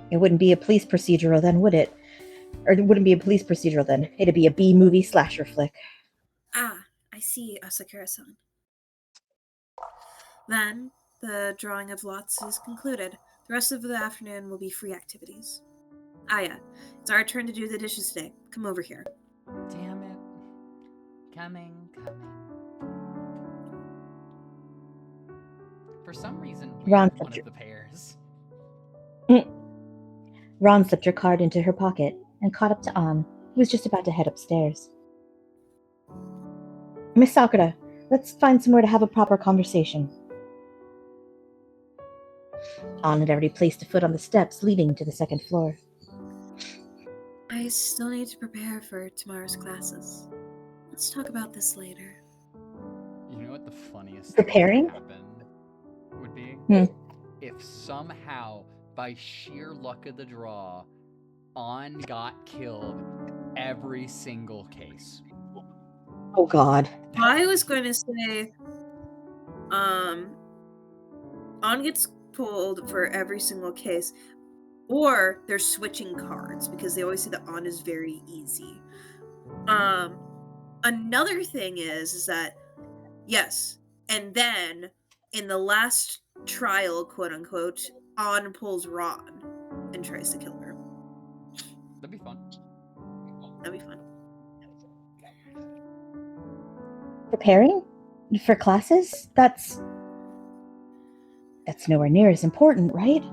It wouldn't be a police procedural then, would it? Or it wouldn't be a police procedural then. It'd be a B-movie slasher flick. Ah, I see, Asakura-san. Then, the drawing of lots is concluded. The rest of the afternoon will be free activities. Aya, it's our turn to do the dishes today. Come over here. Damn it. Coming. For some reason, we're Ron one of the pairs. Ron slipped her card into her pocket and caught up to An, who was just about to head upstairs. Miss Sakura, let's find somewhere to have a proper conversation. An had already placed a foot on the steps leading to the second floor. I still need to prepare for tomorrow's classes. Let's talk about this later. You know what the funniest Preparing? thing that could happen would be? If somehow, by sheer luck of the draw, An got killed every single case. Oh god. I was going to say, On gets pulled for every single case, or they're switching cards because they always say that On is very easy. Another thing is that, yes, and then in the last trial, quote unquote, On pulls Ron and tries to kill her. That'd be fun. That'd be fun. Preparing? For classes? That's nowhere near as important, right?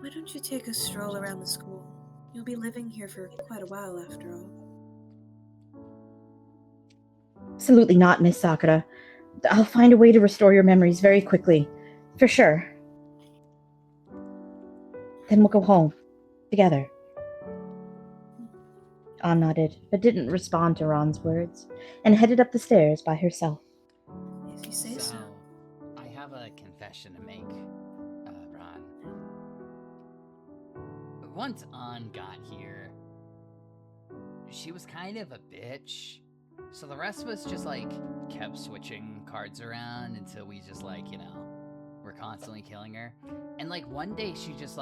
Why don't you take a stroll around the school? You'll be living here for quite a while after all. Absolutely not, Miss Sakura. I'll find a way to restore your memories very quickly. For sure. Then we'll go home. Together. An nodded, but didn't respond to Ron's words, and headed up the stairs by herself. If you say so. I have a confession to make, Ron. Once An got here, she was kind of a bitch. So the rest of us just, kept switching cards around until we just, were constantly killing her. And, one day she just,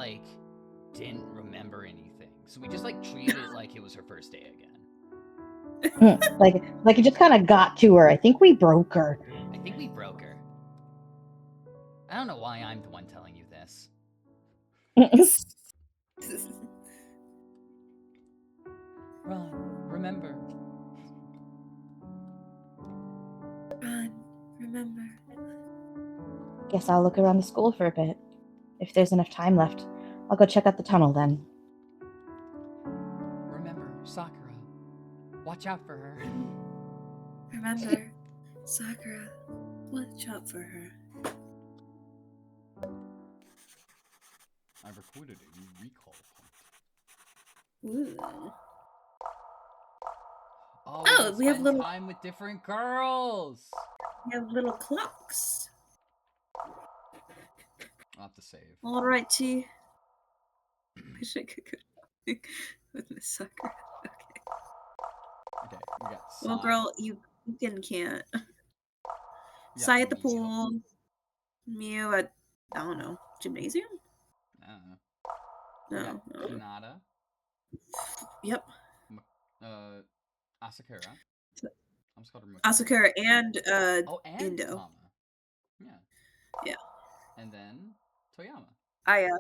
didn't remember anything. So we just, treated it like it was her first day again. Like it just kind of got to her. I think we broke her. I don't know why I'm the one telling you this. Ron, remember. Ron, remember. Guess I'll look around the school for a bit. If there's enough time left, I'll go check out the tunnel then. Remember, Sakura. Watch out for her. Remember, Sakura, watch out for her. I've recorded a new recall point. Ooh. Oh, Oh, we we have spend little- time with different girls. We have little clocks. I'll have to save. All right, T. Wish I could go with Miss Sakura. Okay. Okay, we got Well, Sai. girl, you can't. We got Sai at the Mio. pool. Mew at, I don't know, gymnasium? We No. got Hinata. Yep. Asakura. So- I almost called her Makoto. Asakura and Oh, and Indo. Tama. Yeah. Yeah. And then Toyama. Aya.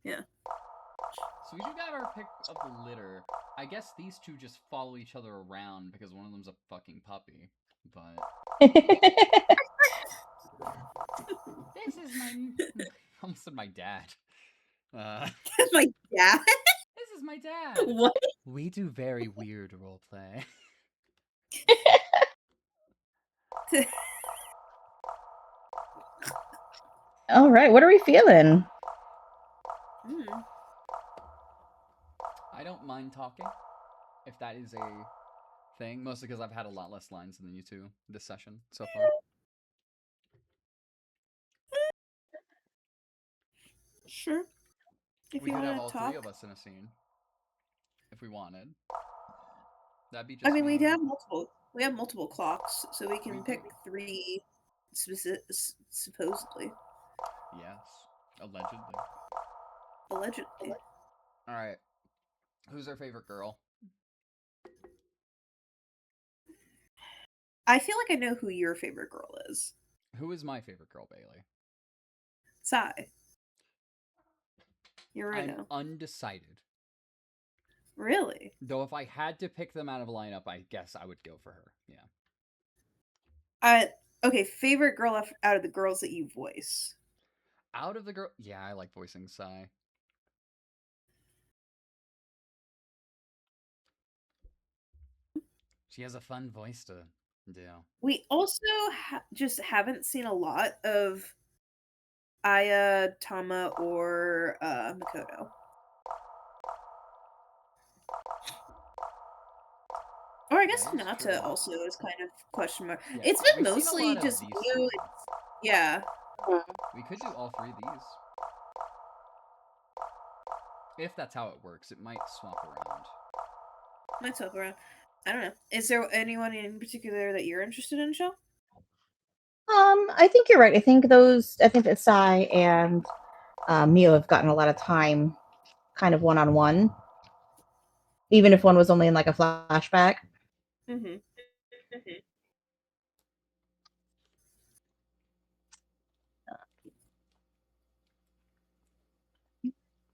So we do got our pick of the litter. I guess these two just follow each other around because one of them's a fucking puppy. But this is my I almost said my dad. My dad? This is my dad. What? We do very weird roleplay. All right, what are we feeling? I don't mind talking, if that is a thing. Mostly because I've had a lot less lines than you two this session so far. Sure. If We you could have want all to talk. three of us in a scene. If we wanted. That'd be just I mean, we me. have multiple. We have multiple clocks, so we can We pick do. 3 supposedly. Yes. Allegedly. Allegedly. Alright. Who's our favorite girl? I feel like I know who your favorite girl is. Who is my favorite girl, Bailey? Sai. You're right I'm now. undecided. Really? Though if I had to pick them out of a lineup, I guess I would go for her. Yeah. Okay, favorite girl out of the girls that you voice. Out of the girl... Yeah, I like voicing Sai. She has a fun voice to do. We also just haven't seen a lot of Aya, Tama, or Makoto. Or I guess That is Hinata true. also is kind of question mark. Yeah, It's been we've seen a mostly lot of just these you. two. Yeah. We could do all 3 of these. If that's how it works, it might swap around. Might swap around. I don't know. Is there anyone in particular that you're interested in, Shell? I think you're right. I think that Sai and Mio have gotten a lot of time kind of one-on-one. Even if one was only in like a flashback. Mm-hmm.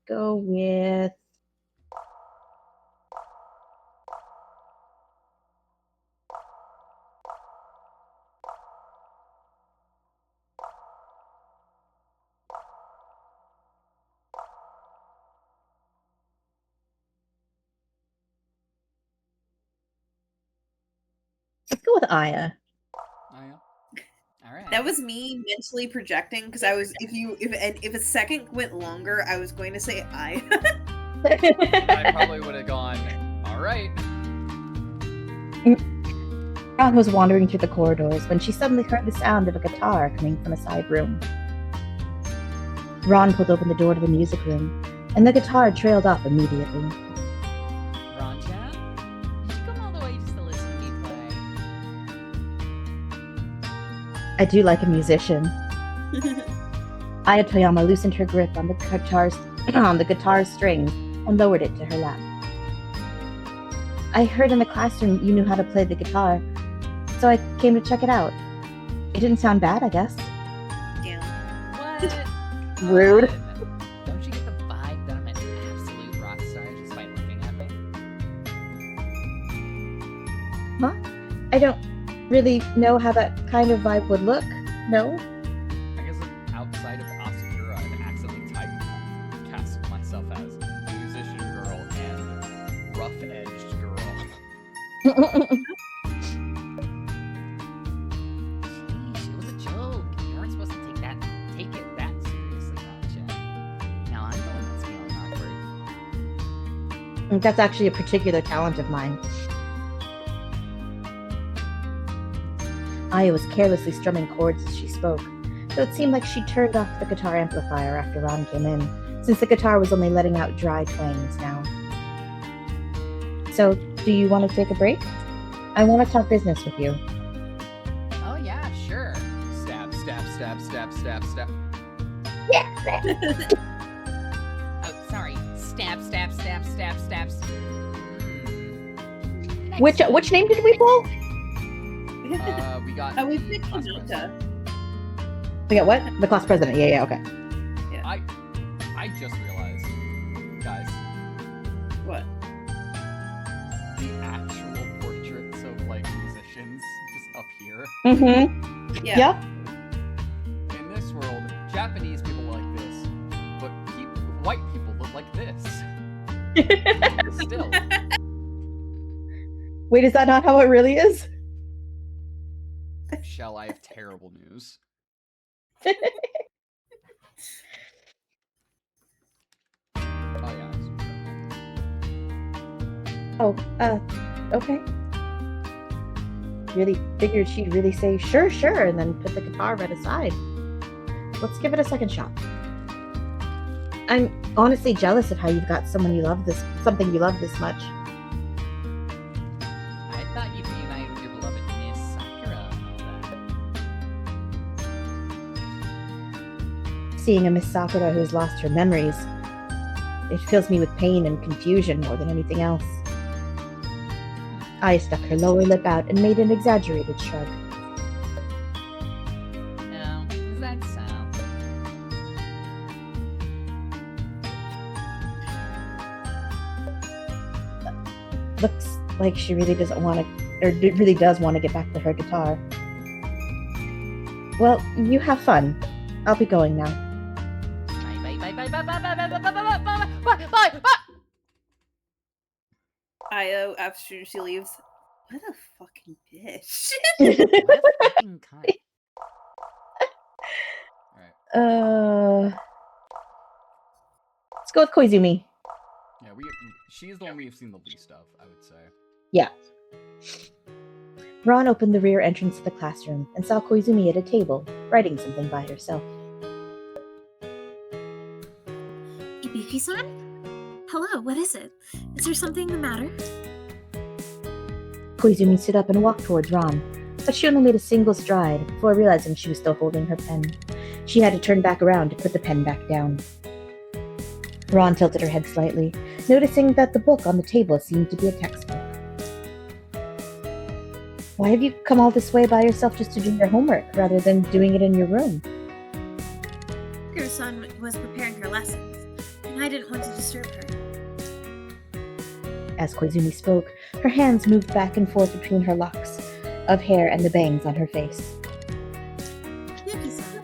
Go with let's go with Aya. Oh, yeah. All right. That was me mentally projecting because I was if a second went longer, I was going to say I. I probably would have gone, all right. Ron was wandering through the corridors when she suddenly heard the sound of a guitar coming from a side room. Ron pulled open the door to the music room, and the guitar trailed off immediately. Ron-chan? Did you come all the way just to listen to me play? I do like a musician. Aya Toyama loosened her grip on the guitar's strings and lowered it to her lap. I heard in the classroom you knew how to play the guitar, so I came to check it out. It didn't sound bad, I guess. Damn. What? Rude. Don't you get the vibe that I'm an absolute rock star just by looking at me? Huh? I don't really know how that kind of vibe would look. No? I guess outside of Asakura, I've accidentally typecast myself as musician girl and rough-edged girl. That's actually a particular talent of mine. Aya was carelessly strumming chords as she spoke, so it seemed like she turned off the guitar amplifier after Ron came in, since the guitar was only letting out dry twangs now. So, do you want to take a break? I want to talk business with you. Oh yeah, sure. Stab, stab, stab, stab, stab, stab. Oh, sorry. Stab, stab, stab, stab, stabs. Which name did we pull? We got. Oh, we the picked class Jotter. president. We got what? The class president. Yeah, okay. I just realized, guys, What? the actual portraits of like musicians just up here. Mm-hmm. Yeah. Yep. In this world, Japanese people look like this, but white people look like this. Still. Wait, is that not how it really is? Shell, I have terrible news. Oh yeah. Oh, okay. Really figured she'd really say, sure, and then put the guitar right aside. Let's give it a second shot. I'm honestly jealous of how you've got something you love this much. I thought you'd reunite with your beloved Miss Sakura and all that. Seeing a Miss Sakura who has lost her memories, it fills me with pain and confusion more than anything else. I stuck her lower lip out and made an exaggerated shrug. No, is that so? Looks like she really does want to get back to her guitar. Well, you have fun. I'll be going now. Bye. Io, after she leaves. What a fucking bitch. What a fucking cunt. Alright. Let's go with Koizumi. Yeah, she's the one we've seen the least of, I would say. Yeah. Ron opened the rear entrance to the classroom and saw Koizumi at a table, writing something by herself. Ibuki-san? Hello, what is it? Is there something the matter? Koizumi stood up and walked towards Ron, but she only made a single stride before realizing she was still holding her pen. She had to turn back around to put the pen back down. Ron tilted her head slightly, noticing that the book on the table seemed to be a textbook. Why have you come all this way by yourself just to do your homework, rather than doing it in your room? Sakura-san was preparing her lessons, and I didn't want to disturb her. As Koizumi spoke, her hands moved back and forth between her locks of hair and the bangs on her face. Yuki-san,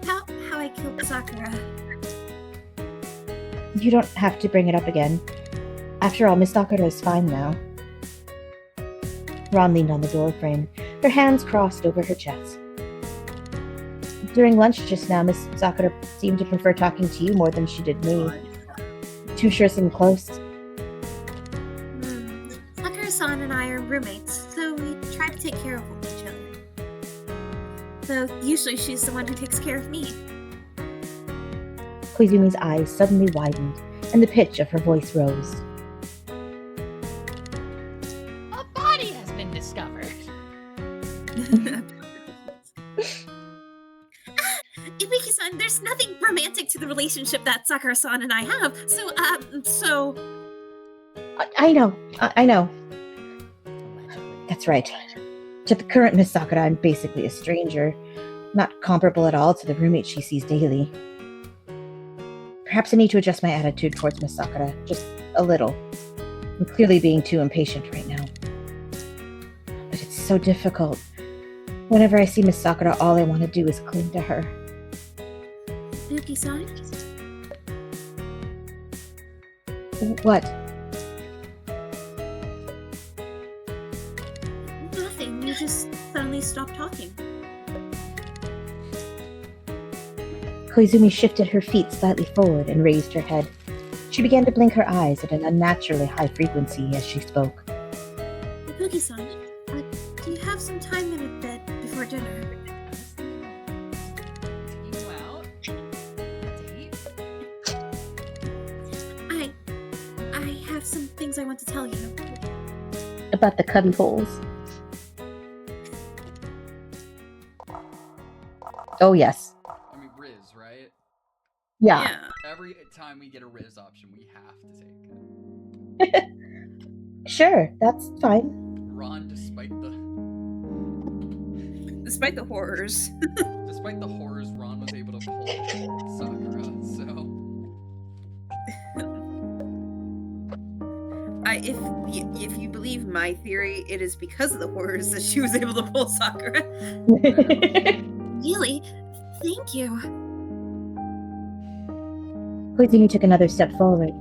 how I killed Sakura. You don't have to bring it up again. After all, Miss Sakura is fine now. Ron leaned on the doorframe, her hands crossed over her chest. During lunch just now, Miss Sakura seemed to prefer talking to you more than she did me. Two sure seem close. Sakura-san and I are roommates, so we try to take care of each other. Though usually she's the one who takes care of me. Koizumi's eyes suddenly widened, and the pitch of her voice rose. A body has been discovered. Ibuki-san, there's nothing romantic to the relationship that Sakura-san and I have, so... I know. That's right. To the current Miss Sakura, I'm basically a stranger, not comparable at all to the roommate she sees daily. Perhaps I need to adjust my attitude towards Miss Sakura, just a little. I'm clearly being too impatient right now. But it's so difficult. Whenever I see Miss Sakura, all I want to do is cling to her. Ibuki-san? What? Nothing, you just suddenly stopped talking. Koizumi shifted her feet slightly forward and raised her head. She began to blink her eyes at an unnaturally high frequency as she spoke. Ibuki-san, do you have some time in a bit before dinner? Taking you out? Date? I have some things I want to tell you. About the cubby holes. Oh, yes. I mean, Riz, right? Yeah. Every time we get a Riz option, we have to take it. Sure, that's fine. Ron, despite the horrors. despite the horrors, Ron was able to pull Sakura, so... If you believe my theory, it is because of the horrors that she was able to pull Sakura. Really? Thank you. Koizumi took another step forward.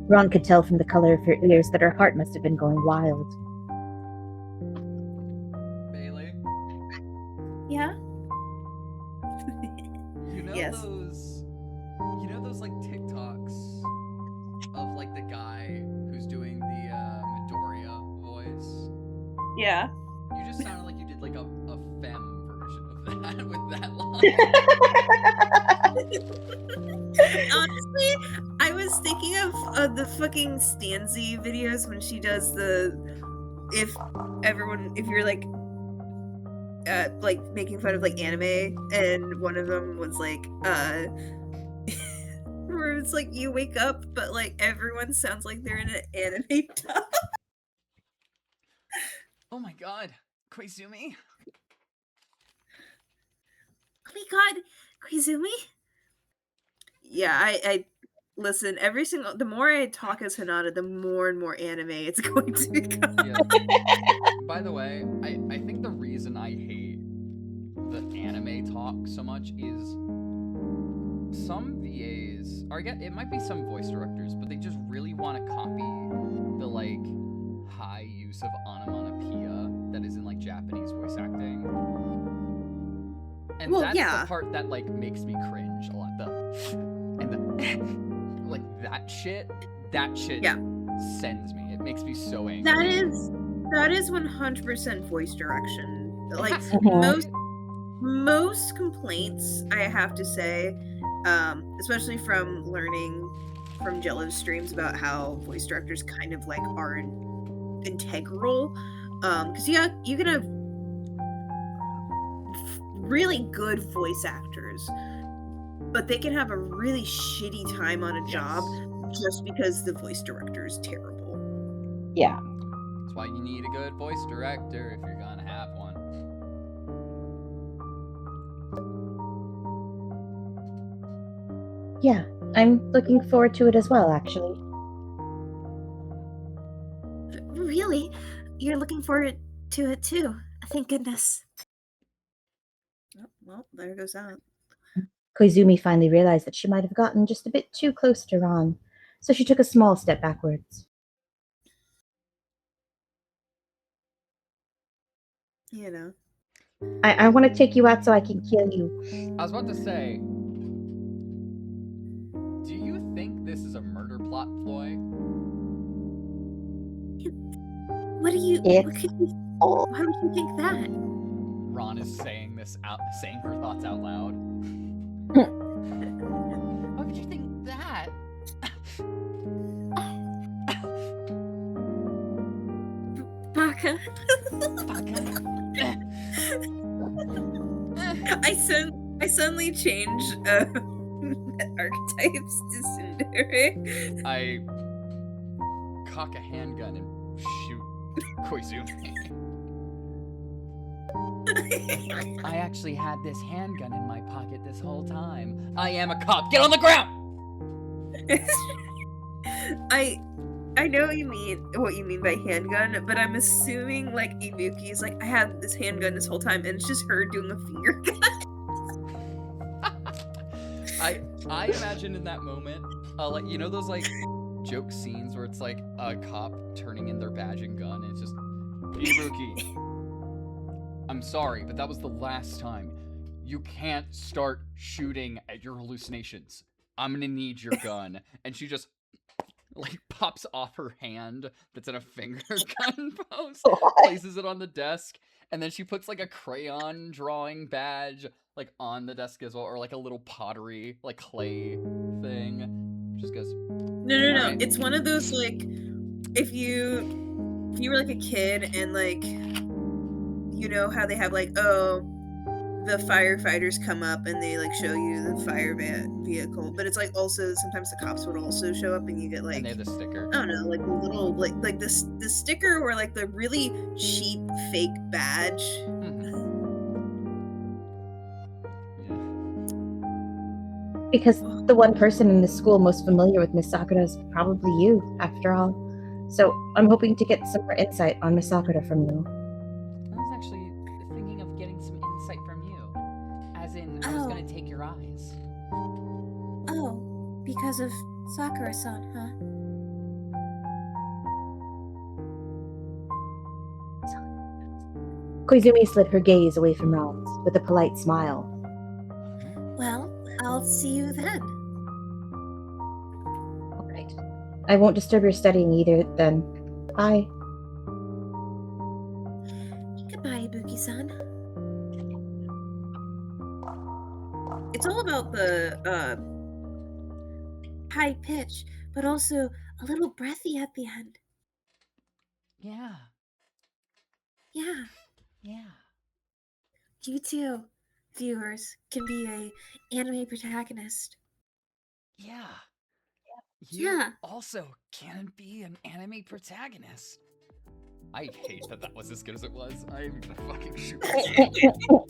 Ron could tell from the color of her ears that her heart must have been going wild. Bailey? Yeah? You know Yes. those like TikToks of like the guy who's doing the Midoriya voice? Yeah. You just sounded like you did like a femme version of that with that line. Honestly, I was thinking of the fucking Stanzy videos when she does if you're like making fun of like anime, and one of them was like where it's like you wake up but like everyone sounds like they're in an anime dub. Oh my god, Koizumi? Oh my god, Koizumi? Yeah, I listen, the more I talk as Hinata, the more and more anime it's going to become. Yeah. By the way, I think the reason I hate the anime talk so much is some VAs, or I guess it might be some voice directors, but they just really want to copy the like high use of onomatopoeia that is in like Japanese voice acting. And Well, that's yeah. the part that like makes me cringe a lot. And the like that shit Yeah. sends me. It makes me so angry. That is 100% voice direction. Like Mhm. most complaints, I have to say, especially from learning from Jello's streams about how voice directors kind of like aren't integral. Because you can have really good voice actors, but they can have a really shitty time on a job just because the voice director is terrible. Yeah. That's why you need a good voice director if you're gonna have one. Yeah, I'm looking forward to it as well, actually. Really? You're looking forward to it too. Thank goodness. Oh, well, there goes that. Koizumi finally realized that she might have gotten just a bit too close to Ron, so she took a small step backwards. You know. I want to take you out so I can kill you. I was about to say, do you think this is a murder plot ploy? What do you? It's What could you? all Why would you think that? Ron is saying saying her thoughts out loud. Why would you think that? Baka. I suddenly change archetypes to tsundere. I cock a handgun and shoot Koizumi. I actually had this handgun in my pocket this whole time. I am a cop. Get on the ground! I know what you mean by handgun, but I'm assuming like Ibuki's like, I had this handgun this whole time, and it's just her doing a finger gun. I imagine in that moment, like you know those like joke scenes where it's like a cop turning in their badge and gun, and it's just Ibuki. I'm sorry, but that was the last time. You can't start shooting at your hallucinations. I'm gonna need your gun. And she just like pops off her hand that's in a finger gun pose, What? places it on the desk, and then she puts like a crayon drawing badge like on the desk as well, or like a little pottery like clay thing. Just goes, No. Alright. It's one of those like if you were like a kid and like you know how they have like the firefighters come up and they like show you the fire vehicle, but it's like also sometimes the cops would also show up and you get like and they have the sticker. I don't know, like a little like the sticker or like the really cheap fake badge. Because the one person in the school most familiar with Miss Sakura is probably you, after all. So I'm hoping to get some more insight on Miss Sakura from you. I was actually thinking of getting some insight from you. As in, I was gonna take your eyes. Oh, because of Sakura-san, huh? Koizumi slid her gaze away from Ron's with a polite smile. Well, I'll see you then. All right. I won't disturb your studying either, then. Bye. Goodbye, Ibuki-san. It's all about the High pitch, but also a little breathy at the end. Yeah. Yeah, Yeah. you too, viewers, can be a anime protagonist. Yeah. You Yeah. also can be an anime protagonist. I hate that that was as good as it was. I'm gonna fucking shoot myself.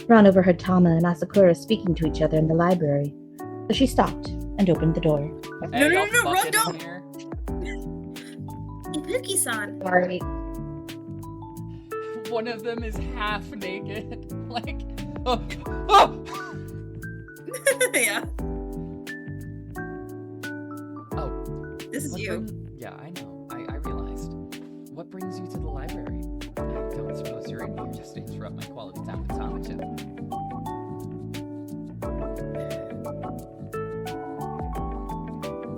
Ron overheard Tama and Asakura speaking to each other in the library, so she stopped and opened the door. Hey, No, y'all Ron, fucking don't! in here? Ibuki-san. Sorry. One of them is half naked. Like, oh! yeah. Oh, This is you. Yeah, I know. I realized. What brings you to the library? I don't suppose you're in here just to interrupt my quality time with Tama Chip.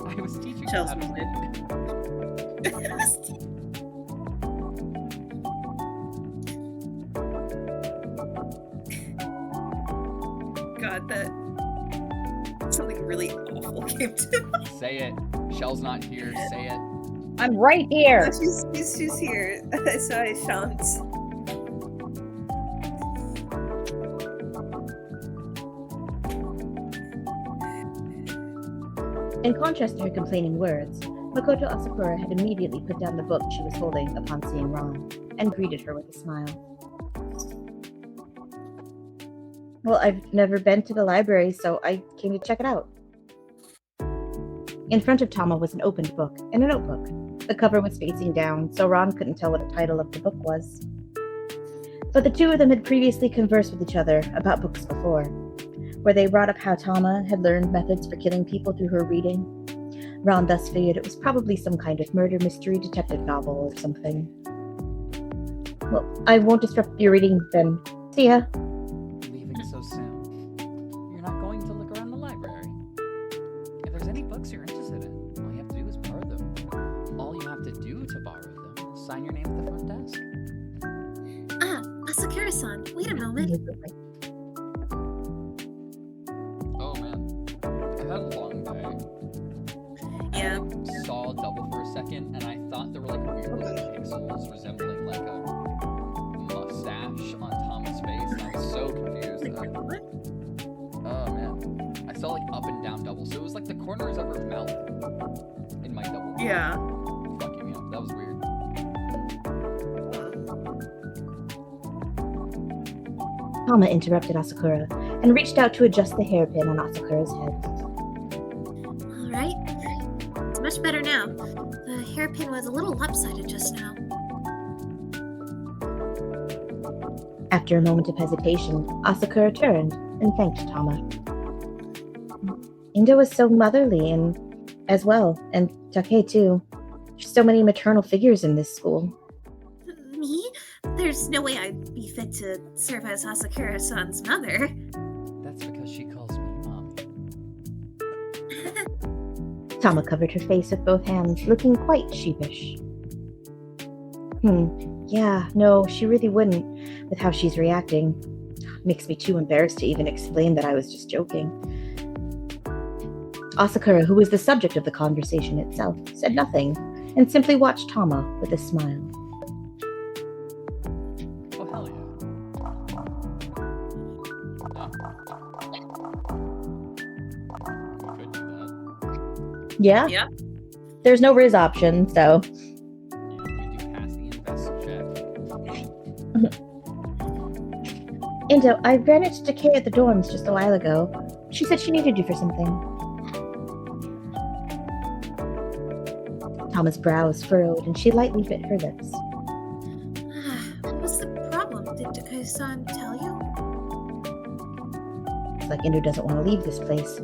I was teaching you Chell's how to muted. God, that something really awful came to me. Say it. Shell's not here. Say it. I'm right here. She's here. So I shan't. In contrast to her complaining words, Makoto Asakura had immediately put down the book she was holding upon seeing Ron, and greeted her with a smile. Well, I've never been to the library, so I came to check it out. In front of Tama was an opened book and a notebook. The cover was facing down, so Ron couldn't tell what the title of the book was. But the two of them had previously conversed with each other about books before, where they brought up how Tama had learned methods for killing people through her reading. Ron thus figured it was probably some kind of murder mystery detective novel or something. Well, I won't disrupt your reading then. See ya. Leaving so soon. You're not going to look around the library. If there's any books you're interested in, all you have to do is borrow them. All you have to do to borrow them is sign your name at the front desk. Ah, Asakura-san, wait a moment. Oh man, I had a long day. Yeah. I saw double for a second, and I thought there were like weird little pixels resembling like a mustache on Tama's face, and I was so confused. What? Oh man, I saw like up and down double, so it was like the corners of her mouth in my double. Yeah. Fucking me up. That was weird. Tama interrupted Asakura and reached out to adjust the hairpin on Asakura's head. All right. It's much better now. The hairpin was a little lopsided just now. After a moment of hesitation, Asakura turned and thanked Tama. Indo was so motherly and as well, and Take too. There's so many maternal figures in this school. Me? There's no way I'd be fit to serve as Asakura-san's mother. That's because she calls me mommy. Tama covered her face with both hands, looking quite sheepish. Yeah, no, she really wouldn't, with how she's reacting. Makes me too embarrassed to even explain that I was just joking. Asakura, who was the subject of the conversation itself, said nothing, and simply watched Tama with a smile. Oh, hell yeah. Could do that. Yeah? Yeah. There's no Riz option, so... Yeah, we do pass the invest check. Indo, I ran into Decay at the dorms just a while ago. She said she needed you for something. Tama's brows furrowed, and she lightly bit her lips. What's the problem? Did Takai-san tell you? It's like Indo doesn't want to leave this place.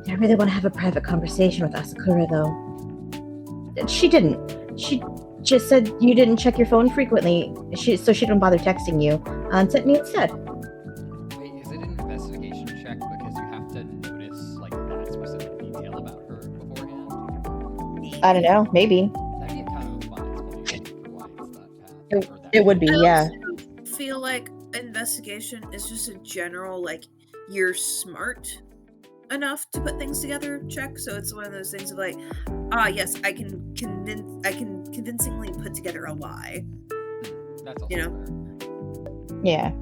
I really want to have a private conversation with Asakura, though. She didn't. She just said you didn't check your phone frequently, so she didn't bother texting you, and sent me instead. Wait, is it an investigation check because you have to notice, like, that specific detail about her beforehand? I don't know, maybe. That'd be a kind of a fun explanation for why it's that path. or that It would be, I yeah. also feel like investigation is just a general, like, you're smart enough to put things together check. So it's one of those things of like, yes, I can convincingly put together a lie. That's also You know? fair. Yeah.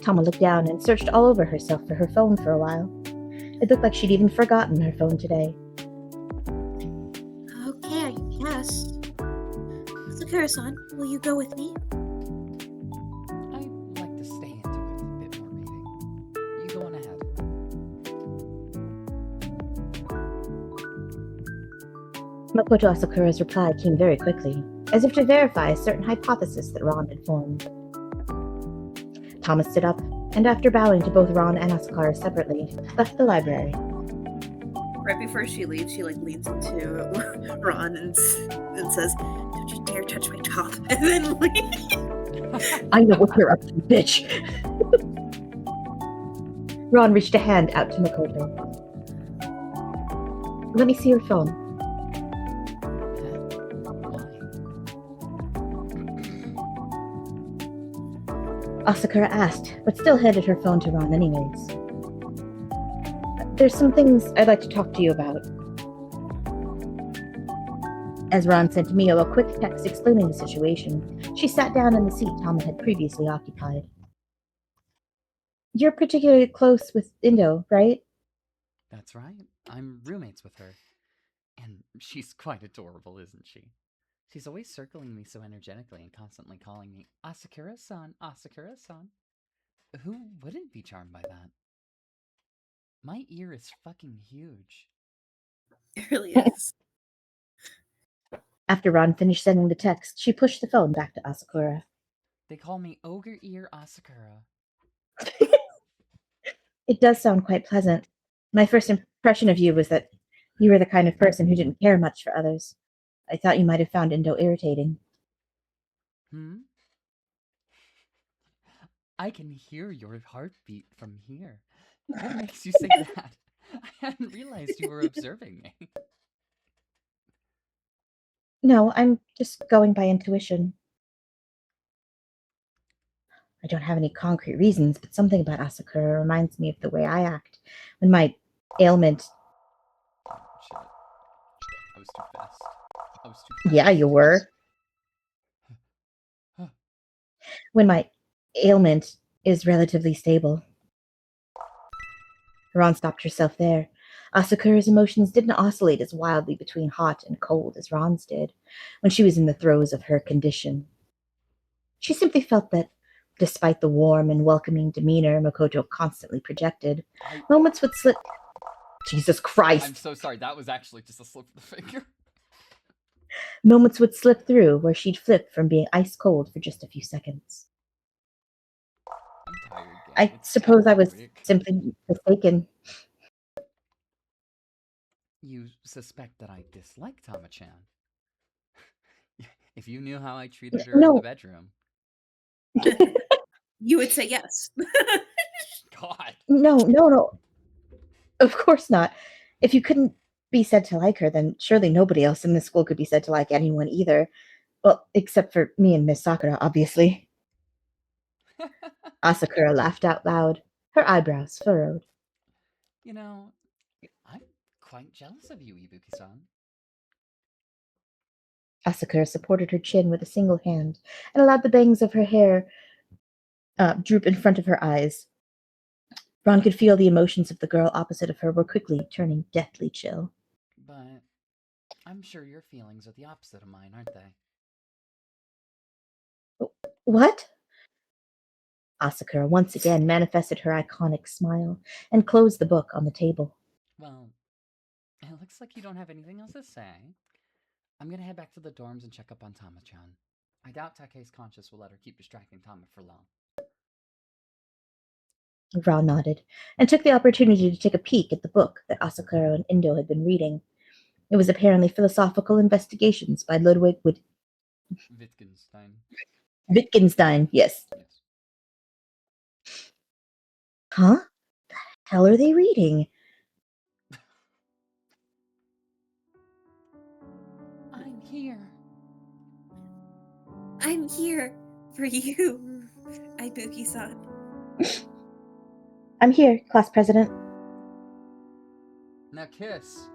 Tama looked down and searched all over herself for her phone for a while. It looked like she'd even forgotten her phone today. Okay, I guess. Sakura-san, will you go with me? I'd like to stay into it a bit more reading. You go on ahead. Makoto Asakura's reply came very quickly, as if to verify a certain hypothesis that Ron had formed. Thomas stood up, and after bowing to both Ron and Asakura separately, left the library. Right before she leaves, she like leans into Ron and says, "Don't you dare touch my top," and then leaves. I know what you're up to, bitch! Ron reached a hand out to Makoto. Let me see your phone. Asakura asked, but still handed her phone to Ron anyways. There's some things I'd like to talk to you about. As Ron sent Mio a quick text explaining the situation, she sat down in the seat Tama had previously occupied. You're particularly close with Indo, right? That's right. I'm roommates with her. And she's quite adorable, isn't she? She's always circling me so energetically and constantly calling me Asakura-san, Asakura-san. Who wouldn't be charmed by that? My ear is fucking huge. It really is. After Ron finished sending the text, she pushed the phone back to Asakura. They call me Ogre Ear Asakura. It does sound quite pleasant. My first impression of you was that you were the kind of person who didn't care much for others. I thought you might have found Indo irritating. I can hear your heartbeat from here. What makes you say that? I hadn't realized you were observing me. No, I'm just going by intuition. I don't have any concrete reasons, but something about Asakura reminds me of the way I act when my ailment... Oh, shit. I was too fast. Yeah, you were. When my ailment is relatively stable. Ron stopped herself there. Asakura's emotions didn't oscillate as wildly between hot and cold as Ron's did when she was in the throes of her condition. She simply felt that, despite the warm and welcoming demeanor Makoto constantly projected, moments would slip... Jesus Christ! I'm so sorry, that was actually just a slip of the finger. Moments would slip through where she'd flip from being ice cold for just a few seconds. I'm tired, gang. I It's suppose I was quick. simply mistaken. You suspect that I dislike Tama-chan. If you knew how I treated her in No. the bedroom. You would say yes. God. No. Of course not. If you couldn't be said to like her, then surely nobody else in this school could be said to like anyone either. Well, except for me and Miss Sakura, obviously. Asakura laughed out loud, her eyebrows furrowed. You know, I'm quite jealous of you, Ibuki-san. Asakura supported her chin with a single hand and allowed the bangs of her hair droop in front of her eyes. Ron could feel the emotions of the girl opposite of her were quickly turning deathly chill. But I'm sure your feelings are the opposite of mine, aren't they? What? Asakura once again manifested her iconic smile and closed the book on the table. Well, it looks like you don't have anything else to say. I'm gonna head back to the dorms and check up on Tama-chan. I doubt Takei's conscience will let her keep distracting Tama for long. Ron nodded and took the opportunity to take a peek at the book that Asakura and Indo had been reading. It was apparently Philosophical Investigations by Ludwig Wittgenstein. Wittgenstein, yes. Yes. Huh? The hell are they reading? I'm here. I'm here for you, Ibuki-san. I'm here, class president. Now kiss.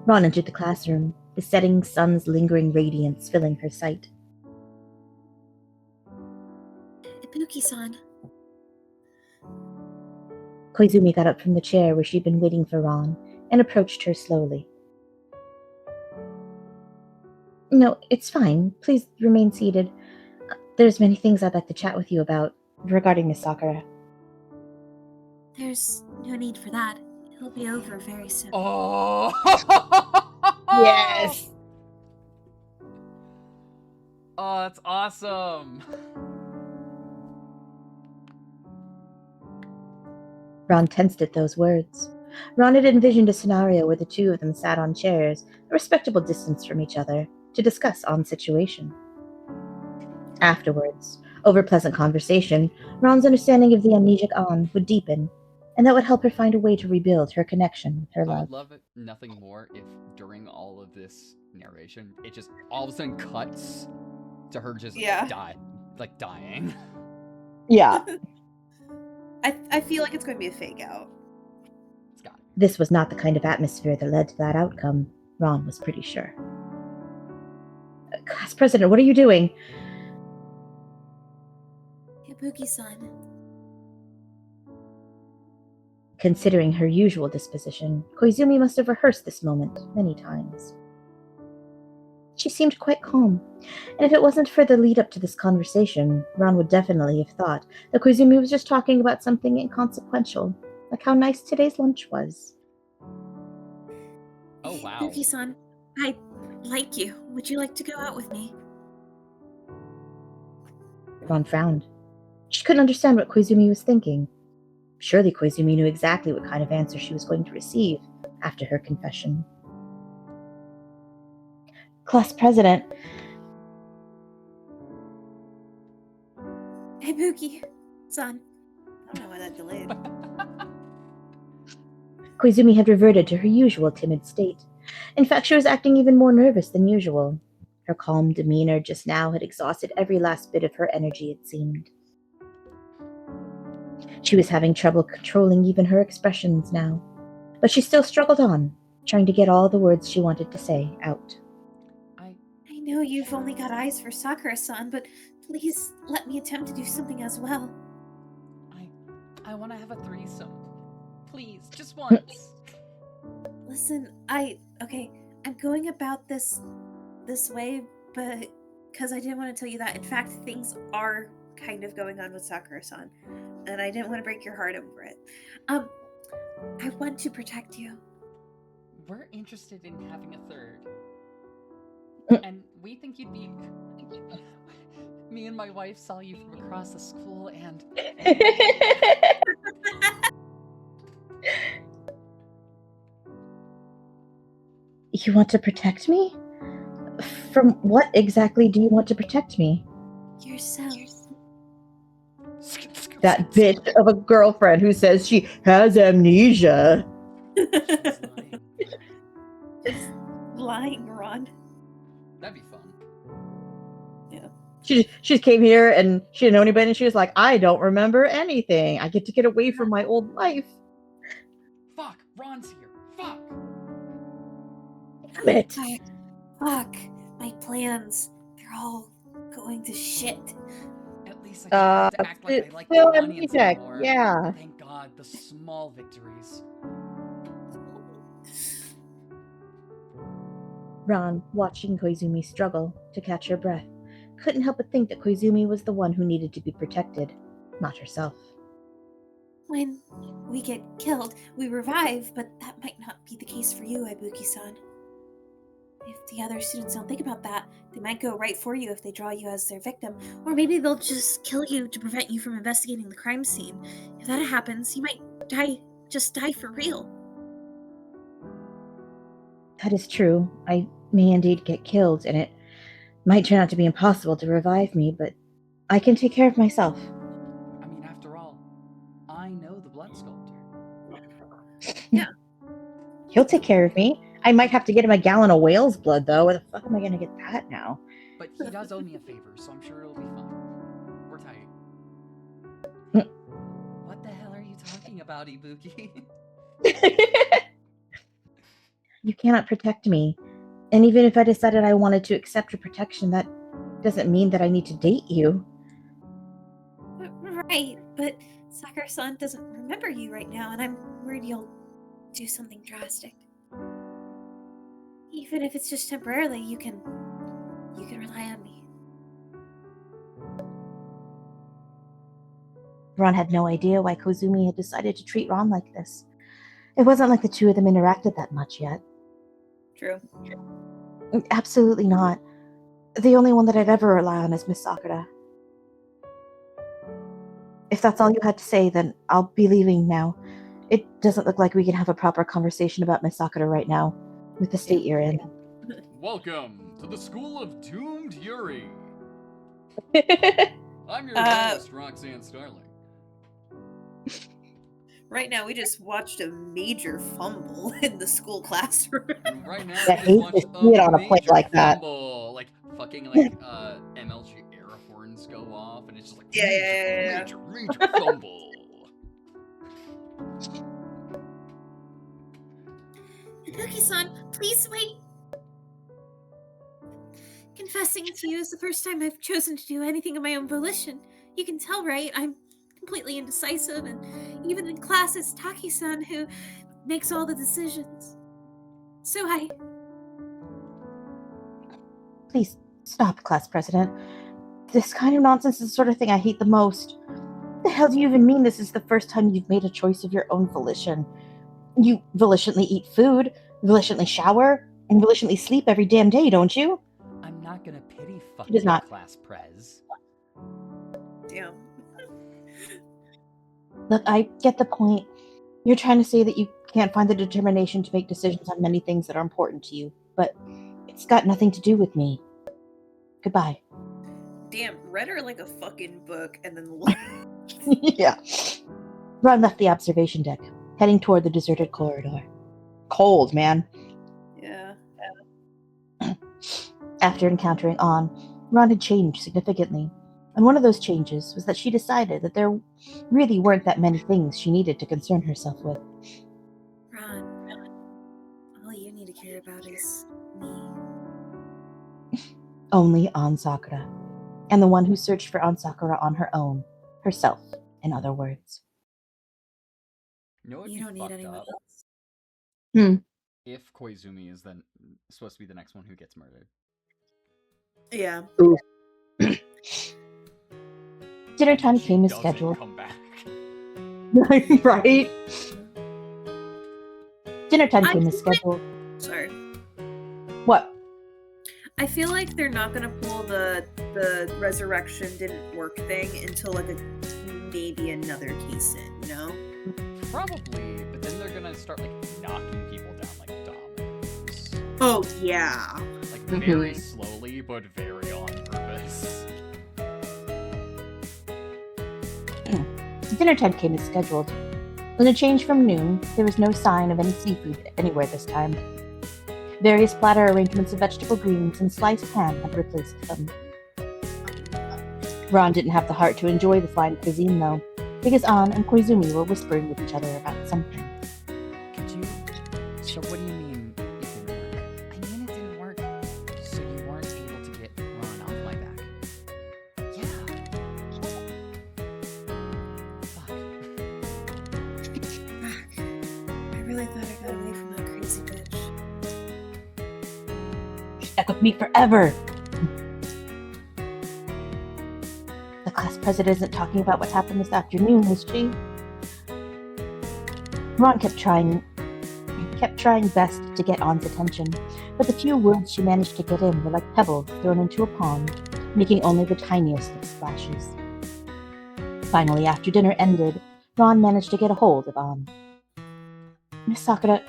Ron entered the classroom, the setting sun's lingering radiance filling her sight. Ibuki-san. Koizumi got up from the chair where she'd been waiting for Ron and approached her slowly. No, it's fine. Please remain seated. There's many things I'd like to chat with you about regarding Miss Sakura. There's no need for that. It'll be over very soon. Oh! Yes! Oh, that's awesome! Ron tensed at those words. Ron had envisioned a scenario where the two of them sat on chairs, a respectable distance from each other, to discuss On's situation. Afterwards, over pleasant conversation, Ron's understanding of the amnesiac On would deepen, and that would help her find a way to rebuild her connection with her I love. would love it nothing more if during all of this narration, it just all of a sudden cuts to her just dying. Yeah. I feel like it's going to be a fake out. It's got it. This was not the kind of atmosphere that led to that outcome, Ron was pretty sure. Class president, what are you doing? Ibuki-san. Considering her usual disposition, Koizumi must have rehearsed this moment many times. She seemed quite calm, and if it wasn't for the lead-up to this conversation, Ron would definitely have thought that Koizumi was just talking about something inconsequential, like how nice today's lunch was. Oh, wow. Ibuki-san, I like you. Would you like to go out with me? Ron frowned. She couldn't understand what Koizumi was thinking. Surely Koizumi knew exactly what kind of answer she was going to receive after her confession. Class president. Ibuki-san. I don't know why that delayed. Koizumi had reverted to her usual timid state. In fact, she was acting even more nervous than usual. Her calm demeanor just now had exhausted every last bit of her energy, it seemed. She was having trouble controlling even her expressions now, but she still struggled on, trying to get all the words she wanted to say out. I know you've only got eyes for Sakura-san, but please let me attempt to do something as well. I want to have a threesome. Please, just once. Listen, I'm going about this way, but because I didn't want to tell you that. In fact, things are kind of going on with Sakura-san, and I didn't want to break your heart over it. I want to protect you. We're interested in having a third. And we think you'd be... Me and my wife saw you from across the school and... You want to protect me? From what exactly do you want to protect me? Yourself. That bitch of a girlfriend who says she has amnesia. She's lying. It's lying, Ron. That'd be fun. She just came here and she didn't know anybody, and she was like, I don't remember anything. I get to get away from my old life. Fuck, Ron's here. Fuck. Damn it. Fuck. My plans. They're all going to shit. At least I can act like I like the still onions amnesiac, anymore. yeah. Thank God, the small victories. Ron, watching Koizumi struggle to catch her breath, couldn't help but think that Koizumi was the one who needed to be protected, not herself. When we get killed, we revive, but that might not be the case for you, Ibuki-san. If the other students don't think about that, they might go right for you if they draw you as their victim, or maybe they'll just kill you to prevent you from investigating the crime scene. If that happens, you might die for real. That is true. I may indeed get killed, and it might turn out to be impossible to revive me, but I can take care of myself. I mean, after all, I know the blood sculptor. Yeah. He'll take care of me. I might have to get him a gallon of whale's blood, though. Where the fuck am I going to get that now? But he does owe me a favor, so I'm sure it'll be fun. We're tight. What the hell are you talking about, Ibuki? You cannot protect me. And even if I decided I wanted to accept your protection, that doesn't mean that I need to date you. Right, but Sakura-san doesn't remember you right now, and I'm worried you'll do something drastic. Even if it's just temporarily, you can rely on me. Ron had no idea why Koizumi had decided to treat Ron like this. It wasn't like the two of them interacted that much yet. True. Absolutely not. The only one that I'd ever rely on is Miss Sakura. If that's all you had to say, then I'll be leaving now. It doesn't look like we can have a proper conversation about Miss Sakura right now, with the state you're in. Welcome to the School of Doomed Yuri. Oh I'm your host, Roxanne Starling. Right now, we just watched a major fumble in the school classroom. And right now, I we hate just to watched see it on a plate major like that. fumble. Like, fucking, MLG air horns go off, and it's just like, Yeah. major fumble. Ibuki-san, please wait. Confessing to you is the first time I've chosen to do anything of my own volition. You can tell, right? I'm completely indecisive, and even in class it's Taki-san who makes all the decisions. So Please stop, class president. This kind of nonsense is the sort of thing I hate the most. What the hell do you even mean this is the first time you've made a choice of your own volition? You volitionally eat food, volitionally shower, and volitionally sleep every damn day, don't you? I'm not gonna pity fuck does you, not. class prez. Damn. Look, I get the point. You're trying to say that you can't find the determination to make decisions on many things that are important to you, but it's got nothing to do with me. Goodbye. Damn, read her like a fucking book and then Yeah. Ron left the observation deck, heading toward the deserted corridor. Cold, man. Yeah. After encountering On, Ron had changed significantly, and one of those changes was that she decided that there really weren't that many things she needed to concern herself with. Ron, all you need to care about is me. Only On Sakura, and the one who searched for On Sakura on her own, herself, in other words. You know what'd You be don't need fucked anyone up? else. If Koizumi is then supposed to be the next one who gets murdered. Yeah. Dinner time She came as doesn't scheduled. come back. Right? Dinner time I came as feel like- scheduled. Sorry. What? I feel like they're not gonna pull the resurrection didn't work thing until like maybe another case in, you know? Probably, but then they're gonna start like knocking people down like dominoes. Oh yeah. Like very slowly, but very on purpose. Dinner time came as scheduled. When it changed from noon, there was no sign of any seafood anywhere this time. Various platter arrangements of vegetable greens and sliced ham had replaced them. Ron didn't have the heart to enjoy the fine cuisine, though, because An and Koizumi were whispering with each other about something. Could you... So what do you mean it didn't work? I mean it didn't work, so you weren't able to get Ron off my back. Yeah. Fuck. I really thought I got away from that crazy bitch. She stuck with me forever! The class president isn't talking about what happened this afternoon, is she? Ron kept trying best to get An's attention, but the few words she managed to get in were like pebbles thrown into a pond, making only the tiniest of splashes. Finally, after dinner ended, Ron managed to get a hold of An. Miss Sakura,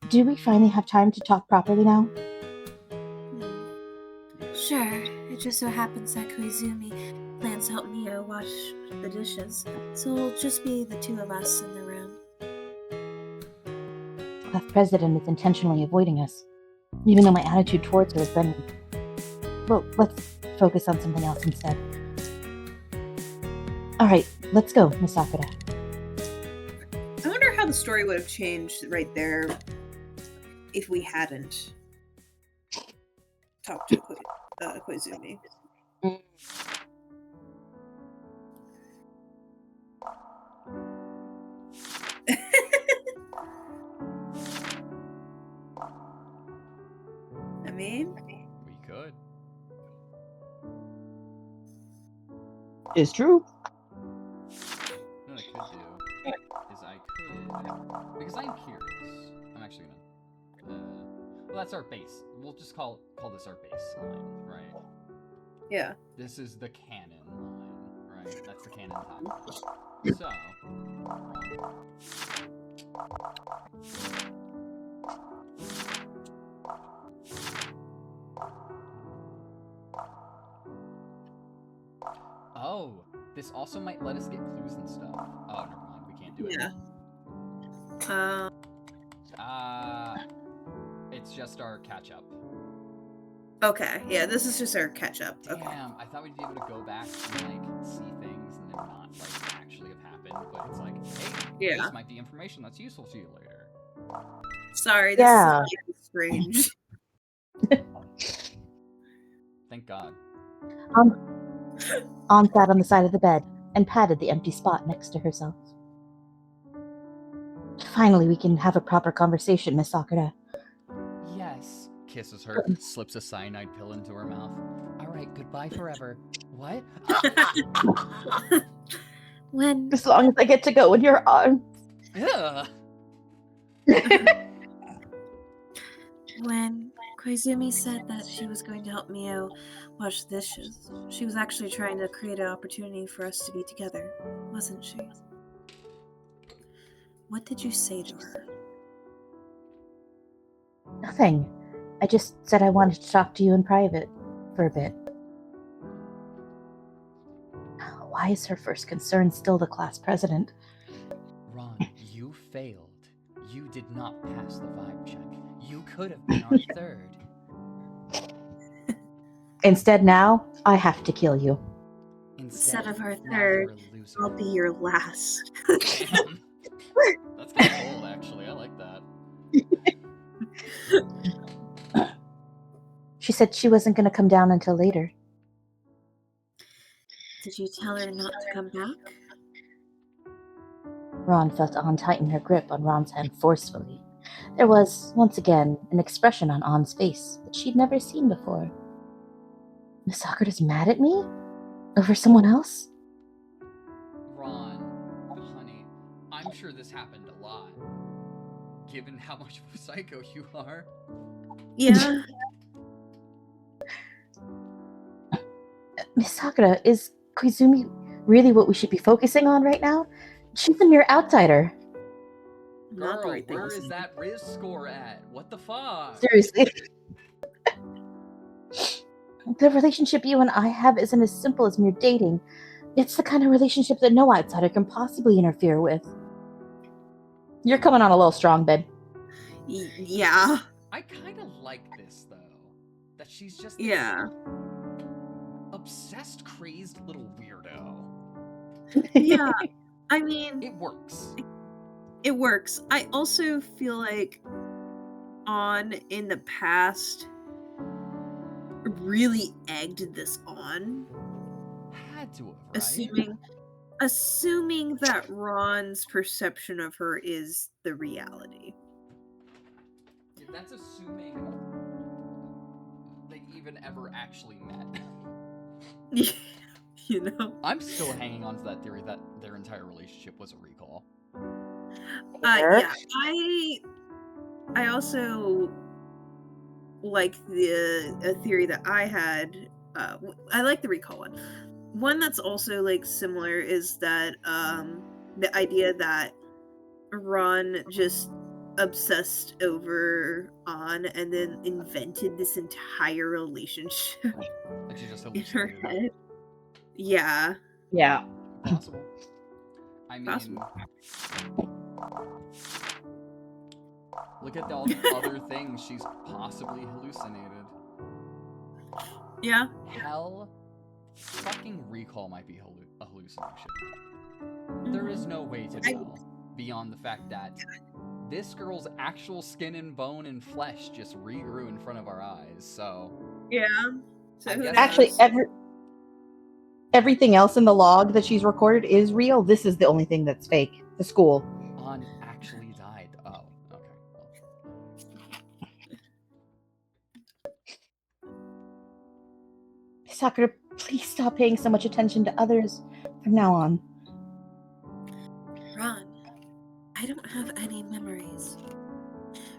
do we finally have time to talk properly now? Sure, it just so happens that Koizumi plans to help Mio wash the dishes, so it'll just be the two of us in the room. The class president is intentionally avoiding us, even though my attitude towards her has been... Well, let's focus on something else instead. Alright, let's go, Miss Sakura. I wonder how the story would have changed right there if we hadn't talked to Koizumi. I mean, We could. It's true. What I could do is I could... Because I'm curious. I'm actually gonna... well, that's our base. We'll just call this our baseline, right? yeah. This is the canon line, right? That's the canon top. So... Oh, this also might let us get clues and stuff. Oh, never mind. We can't do it. Yeah. It's just our catch-up. Okay. Yeah, this is just our catch-up. Damn, Okay. I thought we'd be able to go back and, like, see things and they're not, like, actually have happened, but it's like, hey, Yeah. this might be information that's useful to you later. Sorry, this Yeah. is really strange. Thank God. An sat on the side of the bed and patted the empty spot next to herself. Finally, we can have a proper conversation, Miss Sakura. Yes. Kisses her, slips a cyanide pill into her mouth. Alright, goodbye forever. What? When As long as I get to go in your arms. Ugh. when Koizumi said that she was going to help Mio wash the dishes, she was actually trying to create an opportunity for us to be together, wasn't she? What did you say to her? Nothing. I just said I wanted to talk to you in private for a bit. Why is her first concern still the class president? Ron, you failed. You did not pass the vibe check. You could have been our third. Instead now, I have to kill you. Instead of our now third, you're a loser. I'll be your last. Damn. That's kind of cold, actually. I like that. She said she wasn't going to come down until later. Did you tell her not to come back? Ron felt An tighten her grip on Ron's hand forcefully. There was, once again, an expression on An's face that she'd never seen before. Miss Sakura's mad at me? Over someone else? Ron, honey, I'm sure this happened a lot. Given how much of a psycho you are. Yeah. Miss Sakura, is Koizumi really what we should be focusing on right now? She's a mere outsider. Not the Girl, right thing where to is say. that Riz score at? What the fuck? Seriously. The relationship you and I have isn't as simple as mere dating. It's the kind of relationship that no outsider can possibly interfere with. You're coming on a little strong, babe. Yeah. I kind of like this, though. That she's just this Yeah. obsessed, crazed little weirdo. Yeah. I mean, It works. it works. I also feel like in the past really egged this on, Had to have, right? assuming that Ron's perception of her is the reality. Yeah, that's assuming they even ever actually met. You know? I'm still hanging on to that theory that their entire relationship was a recall. Yeah. I also like a theory that I had. I like the recall one. One that's also like similar is that the idea that Ron just obsessed over On and then invented this entire relationship Like she just in her hallucinated it. head. Yeah. Yeah. Possible. I mean, Possible. look at all the other things she's possibly hallucinated. Yeah. Hell, fucking recall might be a hallucination. There is no way to tell beyond the fact that this girl's actual skin and bone and flesh just regrew in front of our eyes, so... Yeah. So I who guess knows? Actually, everything else in the log that she's recorded is real. This is the only thing that's fake. The school. On actually died. Oh, okay. Well, Sakura, please stop paying so much attention to others from now on. Ron, I don't have any memories.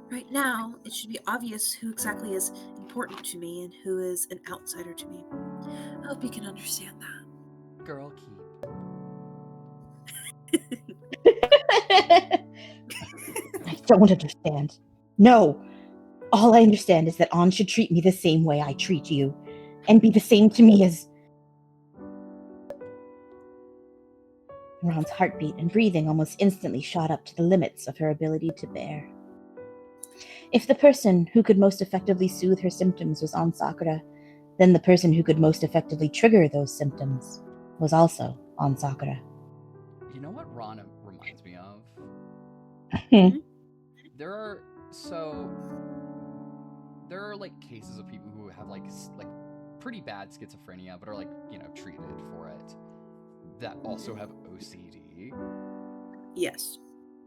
Right now, it should be obvious who exactly is important to me and who is an outsider to me. I hope you can understand that. girl keep. I don't understand. No. All I understand is that On should treat me the same way I treat you, and be the same to me as... Ron's heartbeat and breathing almost instantly shot up to the limits of her ability to bear. If the person who could most effectively soothe her symptoms was On Sakura, then the person who could most effectively trigger those symptoms was also On Sakura. You know what Ron reminds me of? Hmm. There are like cases of people who have like pretty bad schizophrenia, but are like, you know, treated for it, that also have OCD. Yes.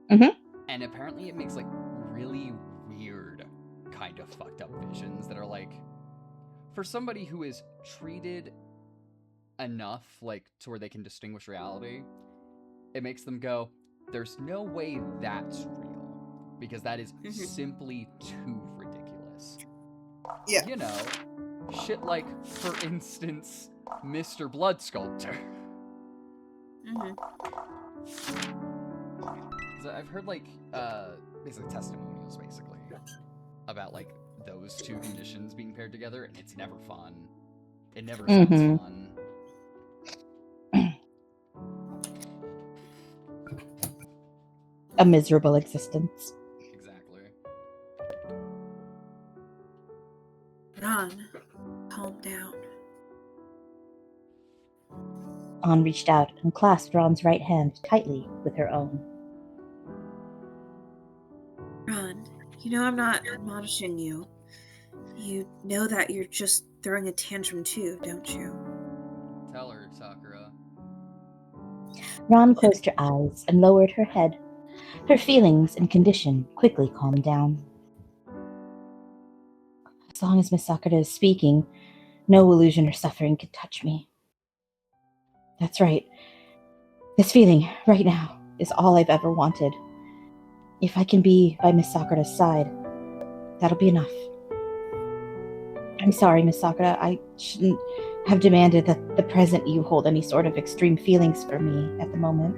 And apparently it makes like really weird kind of fucked up visions that are like, for somebody who is treated enough like to where they can distinguish reality, it makes them go, there's no way that's real, because that is simply too ridiculous. Yeah. You know, shit like, for instance, Mr. Blood Sculptor. I've heard like basically testimonials basically about like those two conditions being paired together, and it's never fun. It never sounds fun. A miserable existence. Exactly. Ron, calm down. On reached out and clasped Ron's right hand tightly with her own. Ron, you know I'm not admonishing you. You know that you're just throwing a tantrum too, don't you? Tell her, Sakura. Ron closed her eyes and lowered her head. Her feelings and condition quickly calmed down. As long as Miss Sakura is speaking, no illusion or suffering can touch me. That's right. This feeling, right now, is all I've ever wanted. If I can be by Miss Sakura's side, that'll be enough. I'm sorry, Miss Sakura. I shouldn't have demanded that the present you hold any sort of extreme feelings for me at the moment.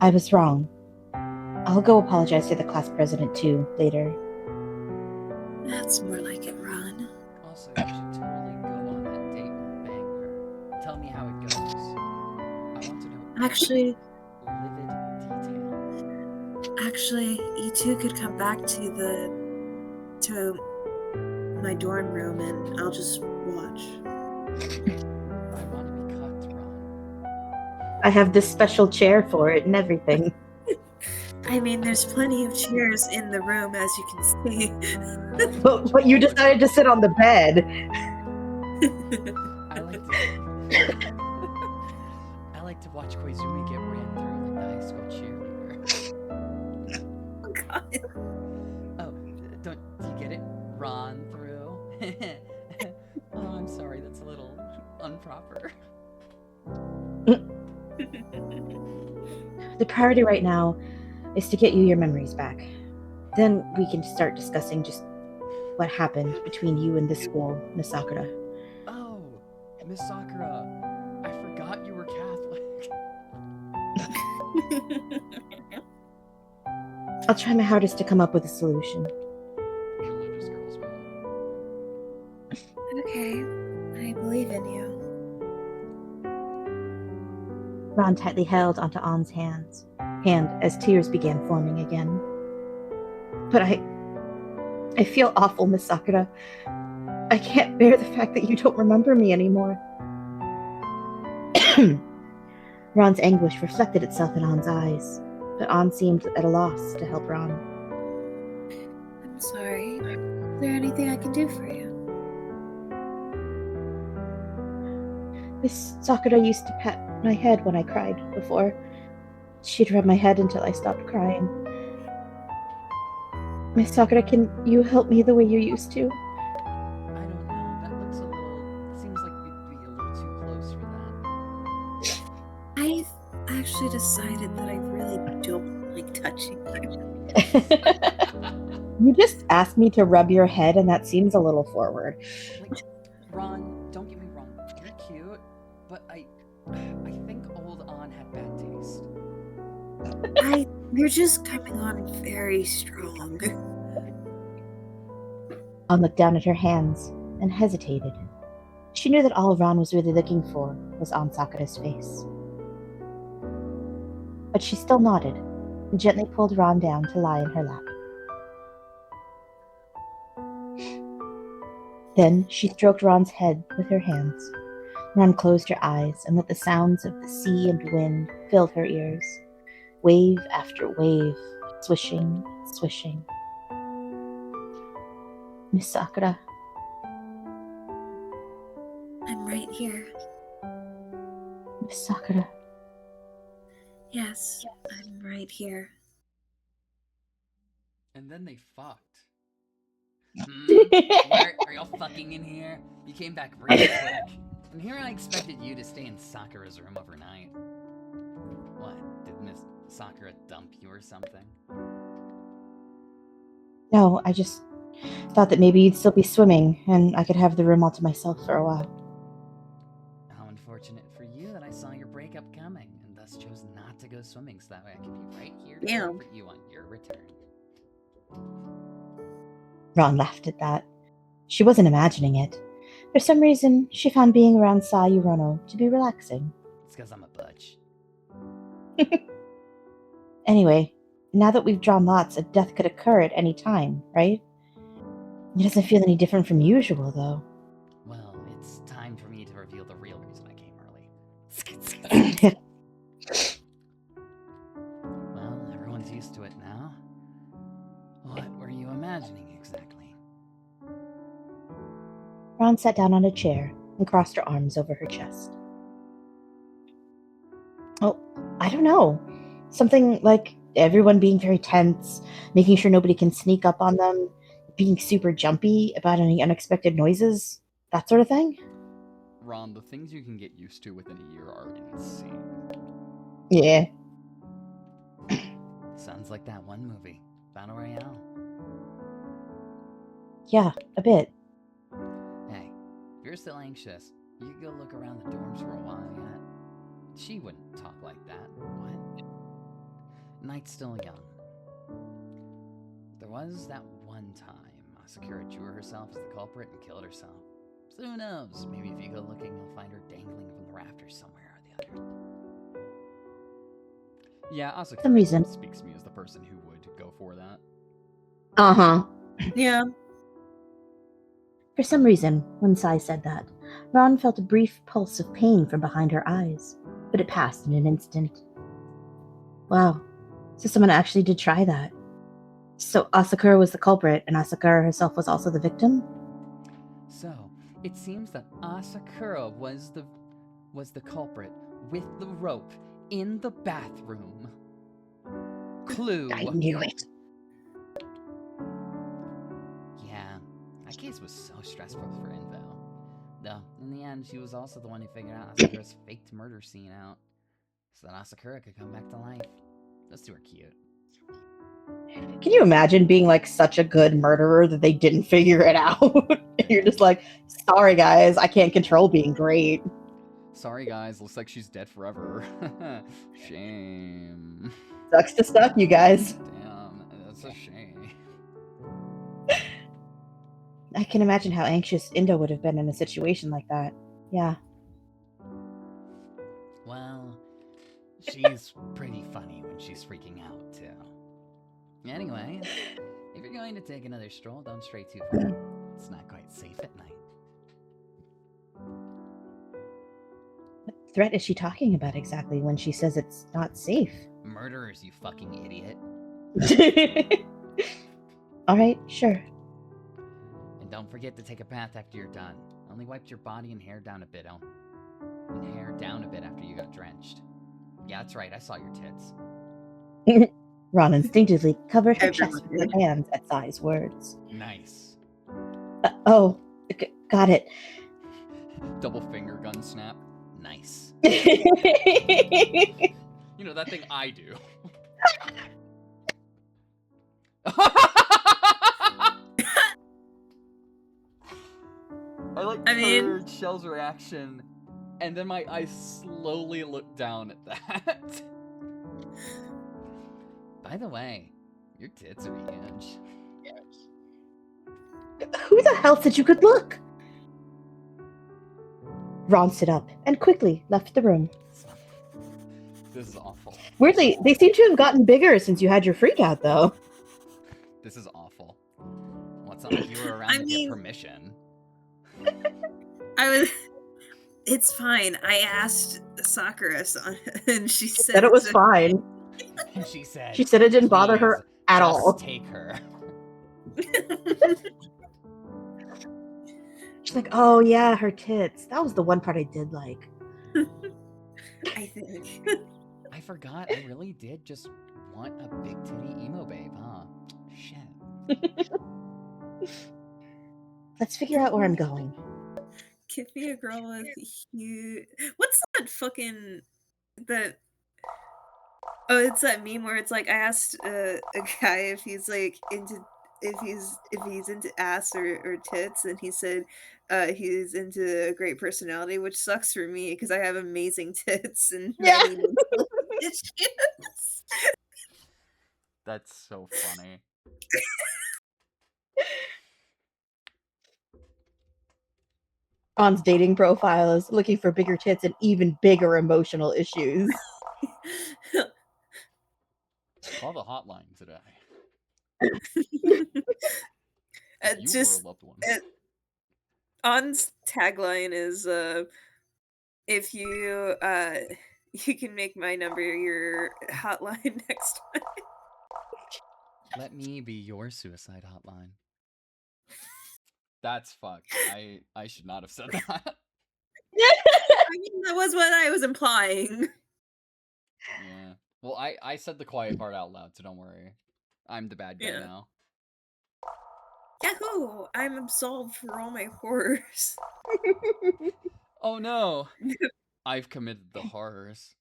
I was wrong. I'll go apologize to the class president, too, later. That's more like it, Ron. Also, you should totally go on that date and bang her. Tell me how it goes. Actually, Livid detail. you two could come back to my dorm room and I'll just watch. I want to be cut, Ron. I have this special chair for it and everything. I mean, there's plenty of chairs in the room, as you can see. But you decided to sit on the bed. I like to watch Koizumi get ran through like the high school cheerleader. Oh, God. Oh, do you get it? Ron through. Oh, I'm sorry, that's a little improper. The priority right now is to get you your memories back. Then we can start discussing just what happened between you and this school, Miss Sakura. Oh, Miss Sakura, I forgot you were Catholic. I'll try my hardest to come up with a solution. Religious girls, man. Okay, I believe in you. Ron tightly held onto An's hand as tears began forming again. But I feel awful, Miss Sakura. I can't bear the fact that you don't remember me anymore. Ron's anguish reflected itself in An's eyes, but An seemed at a loss to help Ron. I'm sorry. Is there anything I can do for you? Miss Sakura used to pat my head when I cried before. She'd rub my head until I stopped crying. Miss Sakura, can you help me the way you used to? I don't know, that looks a little... seems like we'd be a little too close for that. I've actually decided that I really don't like touching you. You just asked me to rub your head, and that seems a little forward. Like, Ron, don't get me wrong, you're cute, but I think old An had bad taste. You're just coming on very strong. An looked down at her hands and hesitated. She knew that all Ron was really looking for was on Sakura's face. But she still nodded and gently pulled Ron down to lie in her lap. Then she stroked Ron's head with her hands. Ron closed her eyes and let the sounds of the sea and wind fill her ears. Wave after wave, swishing, swishing. Miss Sakura. I'm right here. Miss Sakura. Yes, I'm right here. And then they fucked. Are y'all fucking in here? You came back really quick. And here I expected you to stay in Sakura's room overnight. What? Did Miss Sakura dump you or something? No, I just thought that maybe you'd still be swimming and I could have the room all to myself for a while. How unfortunate for you that I saw your breakup coming and thus chose not to go swimming so that way I could be right here to Damn. comfort you on your return. Ron laughed at that. She wasn't imagining it. For some reason, she found being around Sayurono to be relaxing. It's because I'm a butch. Anyway, now that we've drawn lots, a death could occur at any time, right? It doesn't feel any different from usual, though. Well, it's time for me to reveal the real reason I came early. Well, everyone's used to it now. What were you imagining exactly? Ron sat down on a chair and crossed her arms over her chest. Oh, I don't know. Something like everyone being very tense, making sure nobody can sneak up on them, being super jumpy about any unexpected noises, that sort of thing. Ron, the things you can get used to within a year are insane. Yeah. Sounds like that one movie, Battle Royale. Yeah, a bit. Hey, if you're still anxious, you could go look around the dorms for a while yet. She wouldn't talk like that. What? Night's still young. There was that one time Sakura drew herself as the culprit and killed herself. So who knows? Maybe if you go looking, you'll find her dangling from the rafters somewhere or the other. Yeah, some Asakura reason. speaks to me as the person who would go for that. Uh-huh. Yeah. For some reason, when Sai said that, Ron felt a brief pulse of pain from behind her eyes, but it passed in an instant. Wow, so someone actually did try that. So Asakura was the culprit, and Asakura herself was also the victim? So, it seems that Asakura was the culprit with the rope in the bathroom. Clue. I knew it. Yeah, that case was so stressful for Info. Though, in the end, she was also the one who figured out Asakura's faked murder scene out, so that Asakura could come back to life. Those two are cute. Can you imagine being like such a good murderer that they didn't figure it out? And you're just like, sorry guys, I can't control being great. Sorry guys, looks like she's dead forever. Shame. Sucks to suck, you guys. Damn, that's a shame. I can imagine how anxious Indo would have been in a situation like that. Yeah. Well, she's pretty funny when she's freaking out, too. Anyway, if you're going to take another stroll, don't stray too far. It's not quite safe at night. What threat is she talking about exactly when she says it's not safe? Murderers, you fucking idiot. Alright, sure. And don't forget to take a bath after you're done. Only wiped your body and hair down a bit, and hair down a bit after you got drenched. Yeah, that's right, I saw your tits. Ron instinctively covered her Everyone chest with her did. hands at Sai's words. Nice. Got it. Double finger gun snap. Nice. I You know, that thing I do. I mean- heard Shell's reaction, and then my eyes slowly looked down at that. By the way, your tits are huge. Who the hell said you could look? Ron stood up and quickly left the room. This is awful. Weirdly, they seem to have gotten bigger since you had your freak out, though. This is awful. Well, it's not like you were around I to mean- get permission. It's fine. I asked Sakura-san, and she said Said it was fine. And she said, She said it didn't bother her "Please, at just all. take her." She's like, oh yeah, her tits. That was the one part I did like. I think. I forgot. I really did just want a big titty emo babe, huh? Shit. Let's figure out where I'm going. Give me a girl with huge. What's that fucking that? Oh, it's that meme where it's like I asked a guy if he's like into if he's into ass or tits, and he said he's into a great personality, which sucks for me because I have amazing tits and Yeah. many mental issues. That's so funny. Ron's dating profile is looking for bigger tits and even bigger emotional issues. Call the hotline today. Uh, If you just were a loved one. On's tagline is if you you can make my number your hotline next time. Let me be your suicide hotline. That's fucked. I should not have said that. I mean, that was what I was implying. Yeah. Well, I said the quiet part out loud, so don't worry. I'm the bad guy Yeah. now. Yahoo! I'm absolved for all my horrors. Oh no. I've committed the horrors.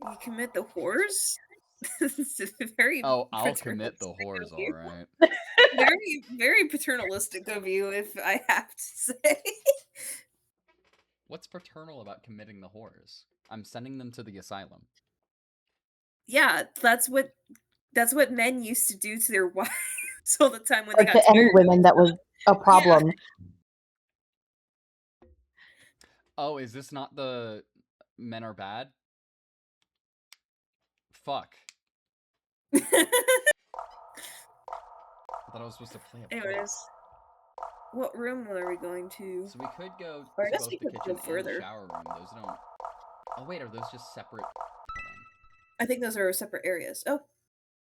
You commit the whores? It's very Oh, I'll commit the paternalistic whores, of you. alright. Very, very paternalistic of you, if I have to say. What's paternal about committing the whores? I'm sending them to the asylum. Yeah, that's what men used to do to their wives all the time when they Or got to any tired. women that was a problem. Oh, is this not the men are bad? fuck. I thought I was supposed to play a Anyways, what room are we going to? So we could go Or I to guess both we the could go kitchen and further. the shower room. Those don't. Oh wait, are those just separate? Hold I think those are separate areas. Oh, on.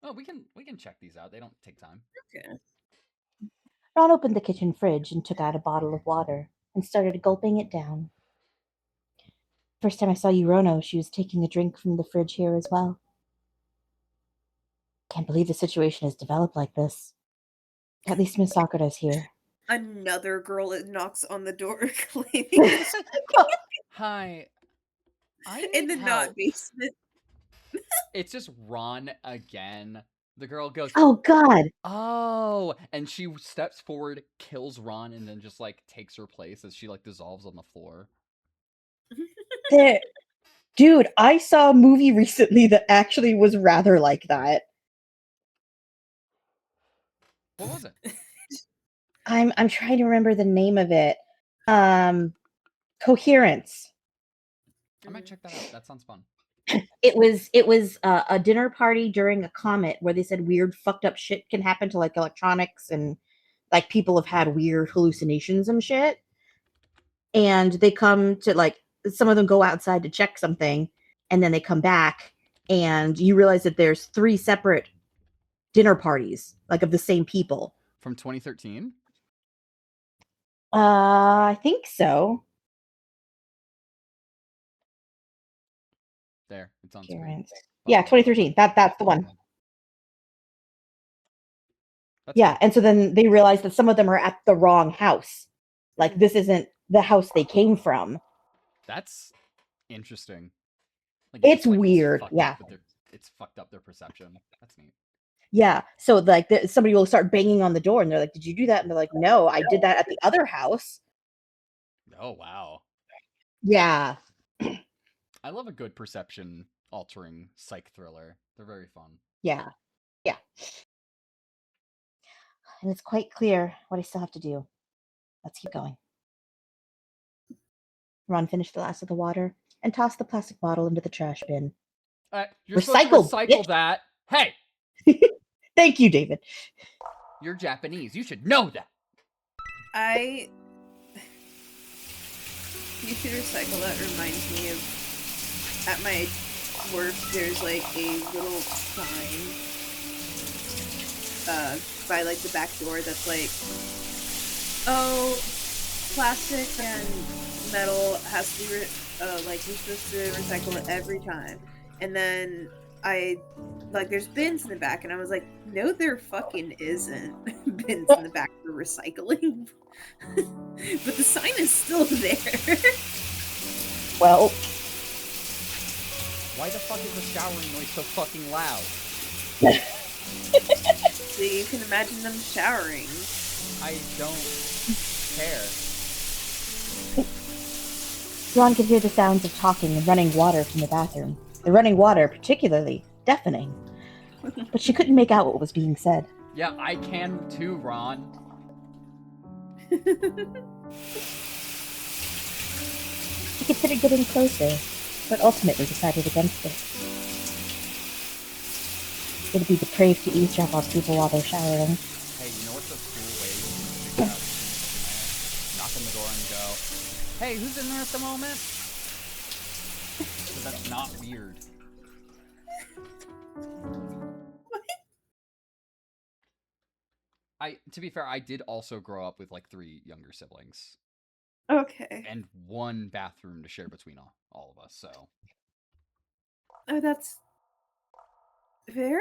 Oh, we can check these out. They don't take time. okay. Ron opened the kitchen fridge and took out a bottle of water and started gulping it down. First time I saw Chrono, she was taking a drink from the fridge here as well. Can't believe the situation has developed like this. At least Miss Sakura's here. Another girl that knocks on the door claiming Hi, I need in the help. not basement. It's just Ron again. The girl goes, Oh God! "Oh," and she steps forward, kills Ron, and then just like takes her place as she like dissolves on the floor. There, dude, I saw a movie recently that actually was rather like that. What was it? I'm trying to remember the name of it. Coherence. I might check that out. That sounds fun. It was a dinner party during a comet where they said weird fucked up shit can happen to like electronics, and like people have had weird hallucinations and shit. And they come to like, some of them go outside to check something, and then they come back and you realize that there's 3 separate dinner parties like of the same people. From 2013? I think so. There, it's on screen. Coherence. Yeah, 2013. That's the one. That's Yeah, cool. and so then they realize that some of them are at the wrong house. Like this isn't the house they came from. That's interesting. Like, It's like weird, fucked yeah. up with it's fucked up their perception. That's neat. Yeah, so like somebody will start banging on the door and they're like, "Did you do that?" And they're like, "No, I did that at the other house." Oh wow. Yeah. I love a good perception altering psych thriller. They're very fun. Yeah. Yeah. And it's quite clear what I still have to do. Let's keep going. Ron finished the last of the water and tossed the plastic bottle into the trash bin. You're supposed to recycle bitch. that. Hey, Thank you, David. you're Japanese. You should know that. You should recycle that. Reminds me of at my work. There's like a little sign by like the back door that's like, oh, plastic and metal has to be like you're supposed to recycle it every time. And then there's bins in the back, and I was like, no, there fucking isn't bins in the back for recycling. But the sign is still there. Well, Why the fuck is the showering noise so fucking loud? So you can imagine them showering. I don't care. Ron could hear the sounds of talking and running water from the bathroom. The running water particularly deafening. But she couldn't make out what was being said. Yeah, I can too, Ron. She considered getting closer, but ultimately decided against it. It would be depraved to eavesdrop on people while they're showering. Hey, you know what's a cool way you can figure out who's in there? Knock on the door and go, hey, who's in there at the moment? Because that's not weird. To be fair, I did also grow up with like 3 younger siblings. Okay. And 1 bathroom to share between all of us, so. Oh, that's fair?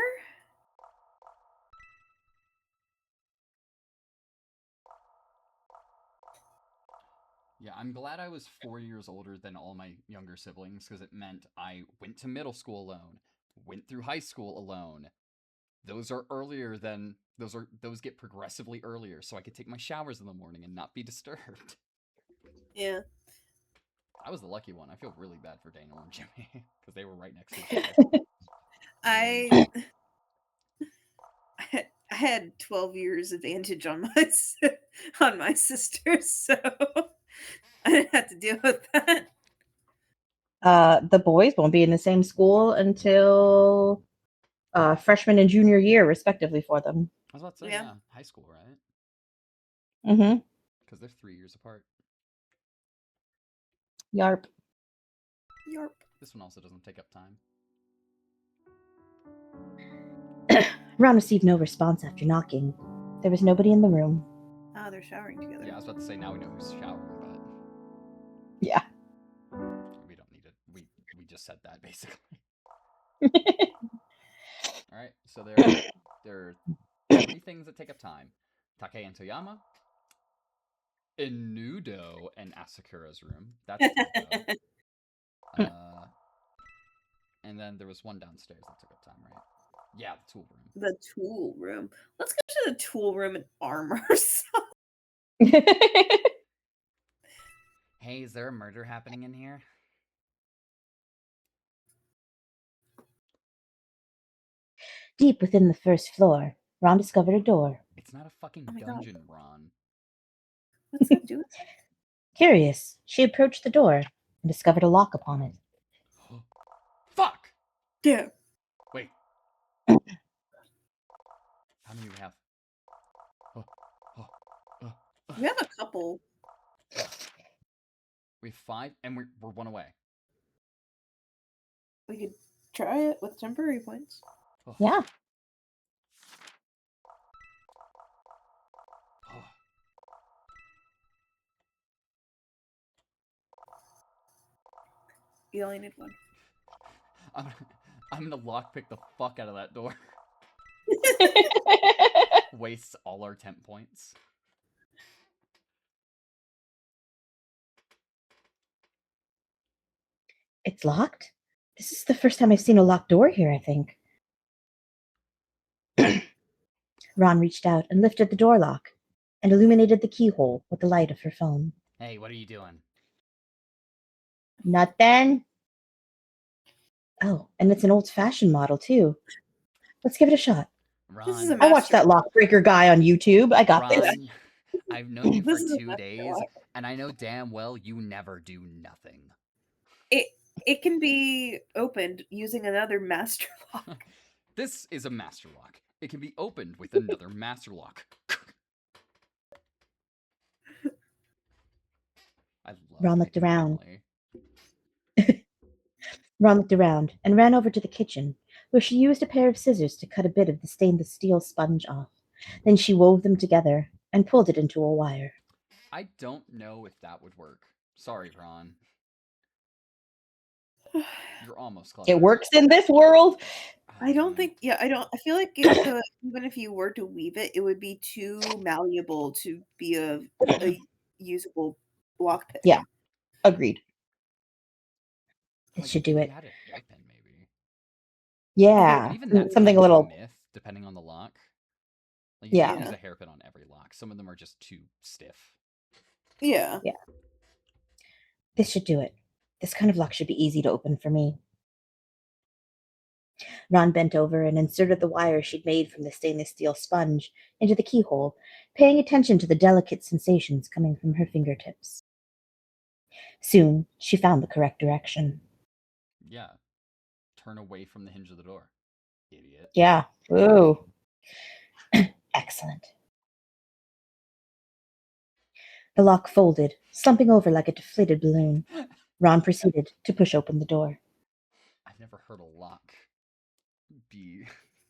Yeah, I'm glad I was 4 years older than all my younger siblings, because it meant I went to middle school alone, went through high school alone. Those are earlier than those get progressively earlier, so I could take my showers in the morning and not be disturbed. Yeah. I was the lucky one. I feel really bad for Daniel and Jimmy because they were right next to each other. I had 12 years advantage on my sisters, so I didn't have to deal with that. The boys won't be in the same school until freshman and junior year, respectively, for them. I was about to say, Yeah. yeah, high school, right? Mm-hmm. Because they're 3 years apart. Yarp. Yarp. This one also doesn't take up time. Ron received no response after knocking. There was nobody in the room. Oh, they're showering together. Yeah, I was about to say, now we know who's showering, but Yeah. we don't need it. We just said that, basically. All right, so there are 3 things that take up time. Take and Toyama, Inudo, and Asakura's room. That's Inudo. And then there was one downstairs that took up time, right? Yeah, the tool room. The tool room. Let's go to the tool room and arm ourselves. Hey, is there a murder happening in here? Deep within the first floor, Ron discovered a door. It's not a fucking Oh my God. dungeon, Ron. What's that doing? Curious, she approached the door and discovered a lock upon it. Fuck! Yeah. Wait. How many do we have? We have a couple. We have 5, and we're 1 away. We could try it with temporary points. Oh. Yeah. Oh. You only need one. I'm gonna lockpick the fuck out of that door. Wastes all our temp points. It's locked? This is the first time I've seen a locked door here, I think. Ron reached out and lifted the door lock and illuminated the keyhole with the light of her phone. Hey, what are you doing? Nothing. Oh, and it's an old-fashioned model, too. Let's give it a shot. This is a Ron, I watched that lockbreaker guy on YouTube. I got this. Ron, I've known you for This is a 2 master days, lock. and I know damn well you never do nothing. It can be opened using another master lock. This is a master lock. It can be opened with another master lock. I love Ron looked making around. family. Ron looked around and ran over to the kitchen, where she used a pair of scissors to cut a bit of the stainless steel sponge off. Then she wove them together and pulled it into a wire. I don't know if that would work. Sorry, Ron. You're almost clever. It works in this world. I don't think. Yeah, I don't. I feel like even if you were to weave it, it would be too malleable to be a usable block pick. Yeah, agreed. This Like, should if do you it. had a hairpin, maybe. Yeah, But even that's something kind a of little. myth, depending on the lock. Like, you Yeah. can't use a hairpin on every lock. Some of them are just too stiff. Yeah. This should do it. This kind of lock should be easy to open for me. Ron bent over and inserted the wire she'd made from the stainless steel sponge into the keyhole, paying attention to the delicate sensations coming from her fingertips. Soon, she found the correct direction. Yeah. Turn away from the hinge of the door. Idiot. Yeah. Ooh. Excellent. The lock folded, slumping over like a deflated balloon. Ron proceeded to push open the door. I've never heard a lock be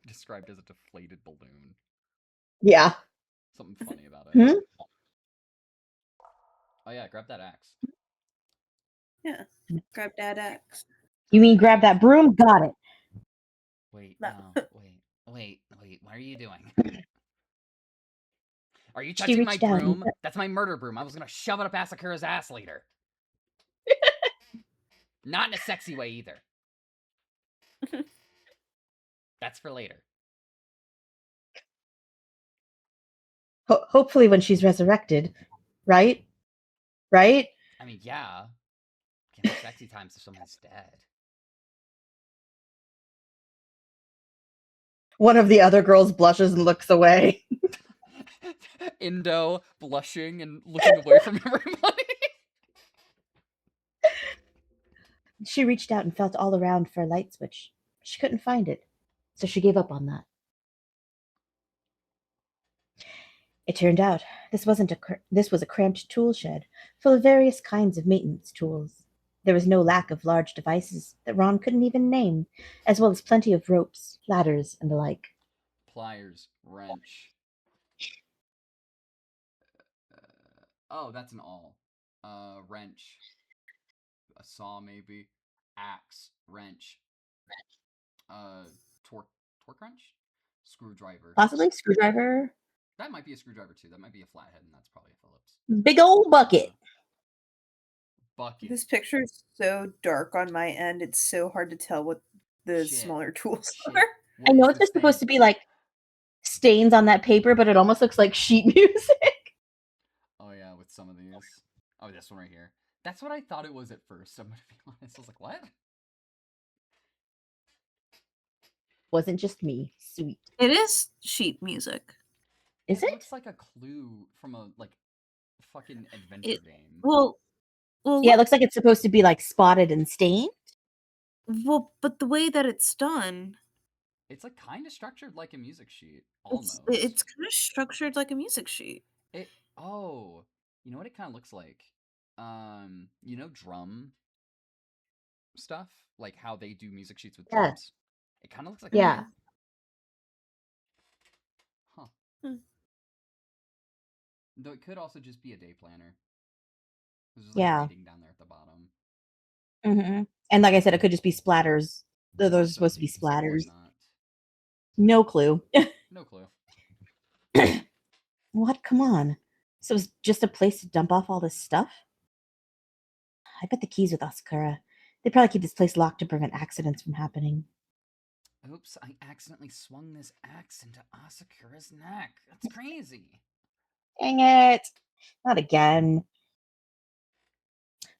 described as a deflated balloon. Yeah. Something funny about it. Hmm? Oh yeah, grab that axe. Yeah. Grab that axe. You mean grab that broom? Got it. Wait, No. no, wait. What are you doing? Are you She touching my reached out and broom? That's my murder broom. I was gonna shove it up Asakura's ass later. Not in a sexy way either. That's for later. Hopefully when she's resurrected. Right? Right? I mean, yeah. Can't have sexy times if someone's dead. One of the other girls blushes and looks away. Indo blushing and looking away from everybody. She reached out and felt all around for a light switch. She couldn't find it. so she gave up on that. It turned out this was a cramped tool shed full of various kinds of maintenance tools. There was no lack of large devices that Ron couldn't even name, as well as plenty of ropes, ladders, and the like. Pliers, wrench. Oh, that's an all. Wrench. A saw, maybe. Axe, wrench. Torque wrench? Screwdriver. Possibly screwdriver. That might be a screwdriver too. That might be a flathead, and that's probably a Phillips. Big old bucket. Bucket. This picture is so dark on my end. It's so hard to tell what the Shit. smaller tools Shit. are. What I know is it's this supposed to thing? be like stains on that paper, but it almost looks like sheet music. Oh yeah, with some of these. Oh, this one right here. That's what I thought it was at first. I'm gonna be honest. I was like, what? Wasn't just me. Sweet. It is sheet music. Is It it? looks like a clue from a fucking adventure It game. well, Yeah, it look, looks like it's supposed to be like spotted and stained. but the way that it's done, It's like kind of structured like a music sheet, it's almost. it's kind of structured like a music sheet. It. Oh, you know what it kind of looks like? Drum stuff, like how they do music sheets with Yeah. drums. It kind of looks like Yeah. that. Huh. Hmm. Though it could also just be a day planner. There's just like Yeah. writing down there at the bottom. Mm-hmm. And like I said, it could just be splatters. Those are Also supposed to be these or splatters. whatnot. No clue. No clue. What? Come on. So it's just a place to dump off all this stuff? I bet the key's with Asakura. They probably keep this place locked to prevent accidents from happening. Oops, I accidentally swung this axe into Asakura's neck. That's crazy. Dang it! Not again.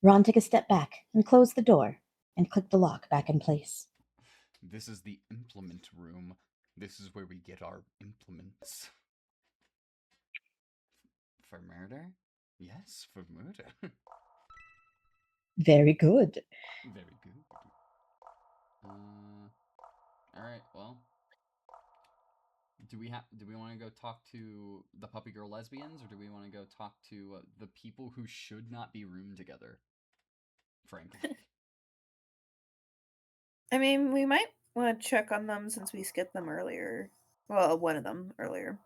Ron took a step back and closed the door and clicked the lock back in place. This is the implement room. This is where we get our implements. For murder? Yes, for murder. Very good. Very good. Alright, well. Do we want to go talk to the puppy girl lesbians, or do we want to go talk to the people who should not be roomed together? Frankly. I mean, we might want to check on them since we skipped them earlier. Well, one of them earlier.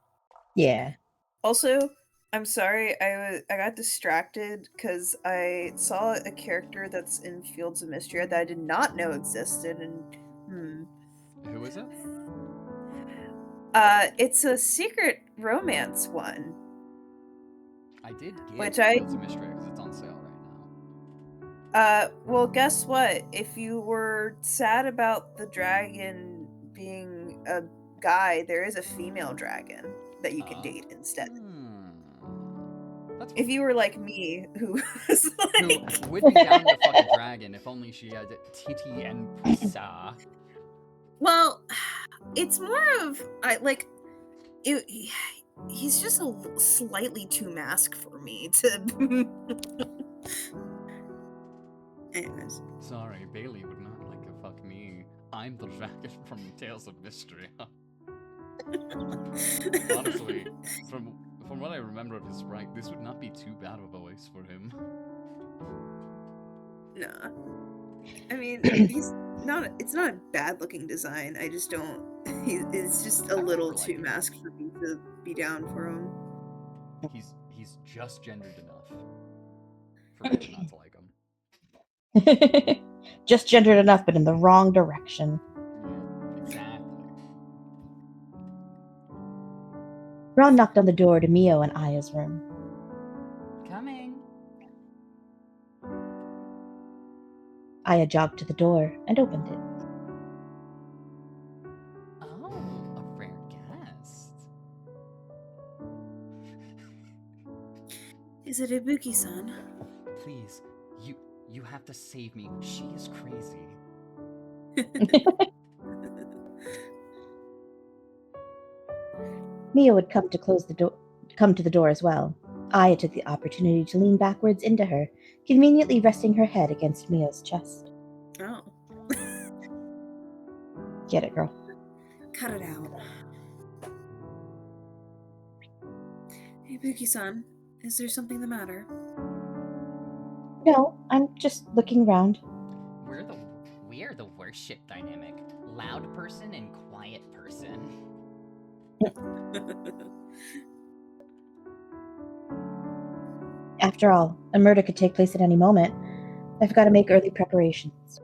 Yeah. Also, I'm sorry, I got distracted because I saw a character that's in Fields of Mystery that I did not know existed, and Who is it? it's a secret romance one. I did get Which Fields of Mystery because it's on sale right now. Well, guess what? If you were sad about the dragon being a guy, there is a female dragon that you can date instead. That's If you were like me, who was like, who would be down to fuck a dragon if only she had titty and pussa. well, it's more of he's just slightly too mask for me to. Anyways. Sorry, Bailey would not like to fuck me. I'm the dragon from Tales of Mystery. Honestly, from what I remember of his sprite, this would not be too bad of a voice for him. Nah. I mean, it's not a bad looking design. I just don't. It's just a little too him. masked for me to be down for him. He's just gendered enough for me not to like him. Just gendered enough, but in the wrong direction. Yeah, exactly. Ron knocked on the door to Mio and Aya's room. Coming. Aya jogged to the door and opened it. Oh, a rare guest. Is it Ibuki-san? Please, you have to save me. She is crazy. Mio had come to the door as well. Aya took the opportunity to lean backwards into her, conveniently resting her head against Mio's chest. Oh. Get it, girl. Cut it out. Hey, Buki-san, is there something the matter? No, I'm just looking around. We're the worst ship dynamic. Loud person and quiet person. After all, a murder could take place at any moment. I've got to make early preparations.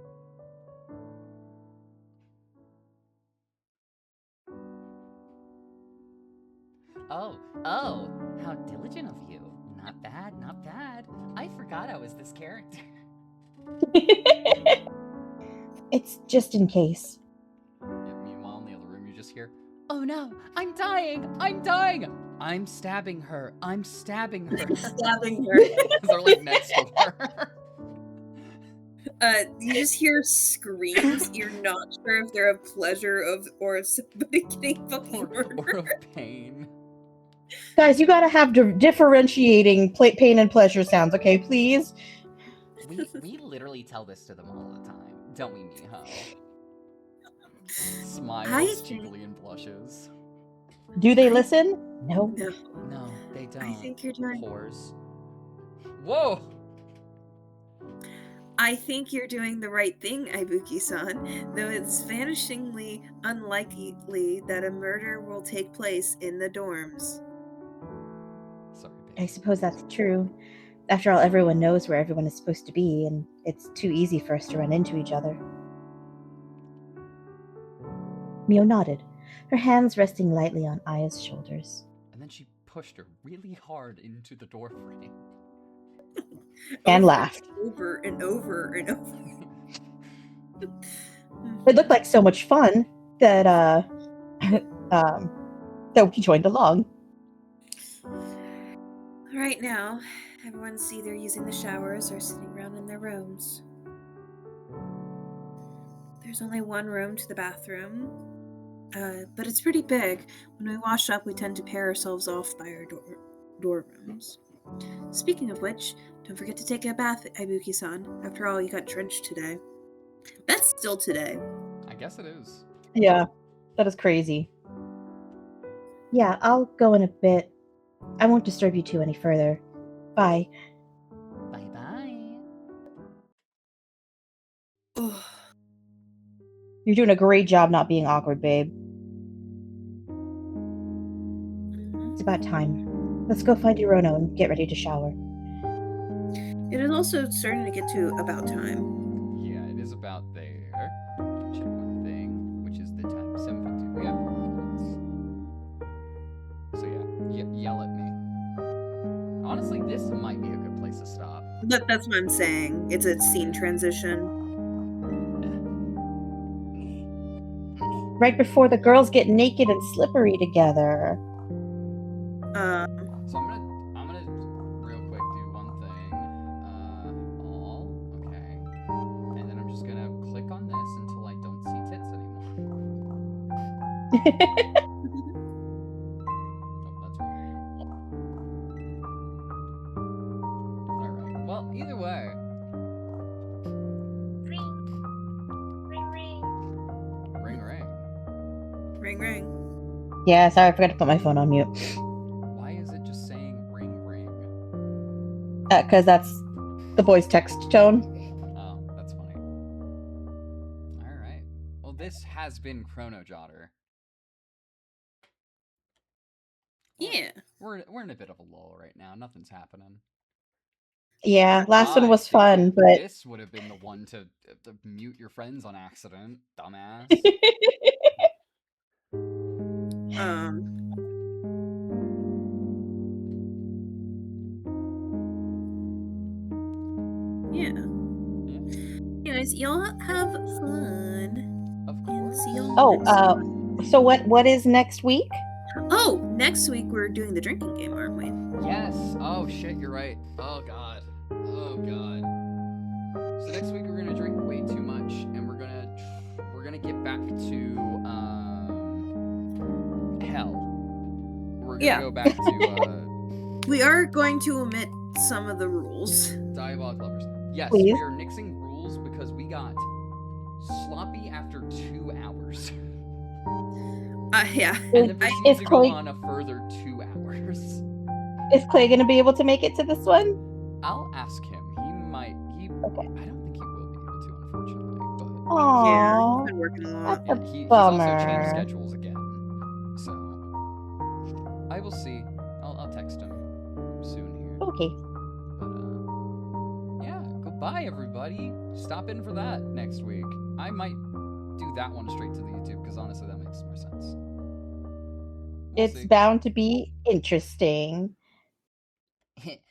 Oh, how diligent of you. Not bad, not bad. I forgot I was this character. It's just in case. Yeah, meanwhile, in the other room, you just hear, "Oh no, I'm dying! I'm dying! I'm stabbing her! I'm stabbing her!" Stabbing her. Because they're like next to her. You just hear screams. You're not sure if they're of pleasure or of somebody getting fucking murdered. Or of pain. Guys, you gotta have differentiating pain and pleasure sounds, okay, please? We literally tell this to them all the time, don't we, Miho? Smiles cheekily and blushes. Do they listen? No. No, they don't. I think you're doing. Whores. Whoa! I think you're doing the right thing, Ibuki-san, though it's vanishingly unlikely that a murder will take place in the dorms. Sorry, babe. I suppose that's true. After all, everyone knows where everyone is supposed to be, and it's too easy for us to run into each other. Mio nodded, her hands resting lightly on Aya's shoulders. And then she pushed her really hard into the doorframe. And laughed. Over and over and over. It looked like so much fun that that we joined along. Right now, everyone's either using the showers or sitting around in their rooms. There's only one room to the bathroom, but it's pretty big. When we wash up, we tend to pair ourselves off by our door rooms. Speaking of which, don't forget to take a bath, Ibuki-san. After all, you got drenched today. That's still today. I guess it is. Yeah, that is crazy. Yeah, I'll go in a bit. I won't disturb you two any further. Bye. Bye-bye. You're doing a great job not being awkward, babe. It's about time. Let's go find Chrono and get ready to shower. It is also starting to get to about time. Yeah, it is about there. Check one thing, which is the time. 7:52. We have 4 minutes. So yeah, yell at me. Honestly, this might be a good place to stop. But that's what I'm saying. It's a scene transition. Right before the girls get naked and slippery together. So I'm gonna real quick do one thing. All okay, and then I'm just gonna click on this until I don't see tits anymore. Oh, that's right. All right. Well, either way. Ring, ring. Ring, ring. Yeah, sorry, I forgot to put my phone on mute. Why is it just saying ring, ring? Because that's the boy's text tone. Oh, that's funny. All right. Well, this has been Chrono Jotter. Yeah. We're in a bit of a lull right now. Nothing's happening. Yeah, last one I was think fun, that but this would have been the one to mute your friends on accident, dumbass. Yeah. Anyways, y'all have fun. Of And course. see y'all oh, next time. so what is next week? Oh, next week we're doing the drinking game, aren't we? Yes. Oh shit, you're right. Oh god. Oh god. So next week we're gonna drink way too much, and we're gonna get back to hell. We're gonna go back to We are going to omit some of the rules. Diabolic Lovers. Yes, Please. we are nixing rules because we got sloppy after 2 hours. Yeah. And it Is proceeds to go Chloe- on a further 2 hours. Is Clay going to be able to make it to this one? I'll ask him. He might. Okay. I don't think he will be able to, unfortunately. But Yeah, Aww. he's been working a lot. That's yeah, a he's also changed bummer. schedules again. So I will see. I'll text him soon here. Okay. But yeah, goodbye everybody. Stop in for that next week. I might do that one straight to the YouTube because honestly that makes more sense. We'll It's see. bound to be interesting.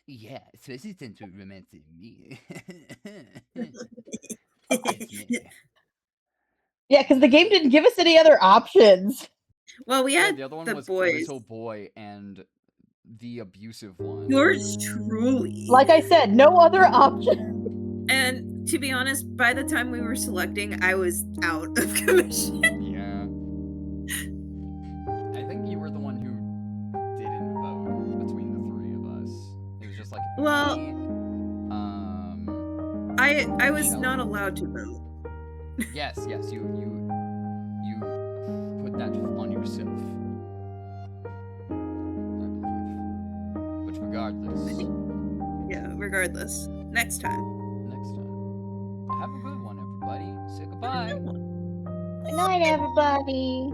Yeah, especially since you're romancing me. Yeah, because the game didn't give us any other options. Well, we Yeah, had the other one the was boys. little boy and the abusive one. Yours truly. Like I said, no other option. And to be honest, by the time we were selecting, I was out of commission. Yeah. I think you were the one who didn't vote between the 3 of us. It was just like Well, me, I was Shelley. not allowed to vote. Yes, you put that on yourself. I believe. But regardless, Yeah, regardless. Next time. next time. Have a good one, everybody. Say goodbye. Good night, everybody.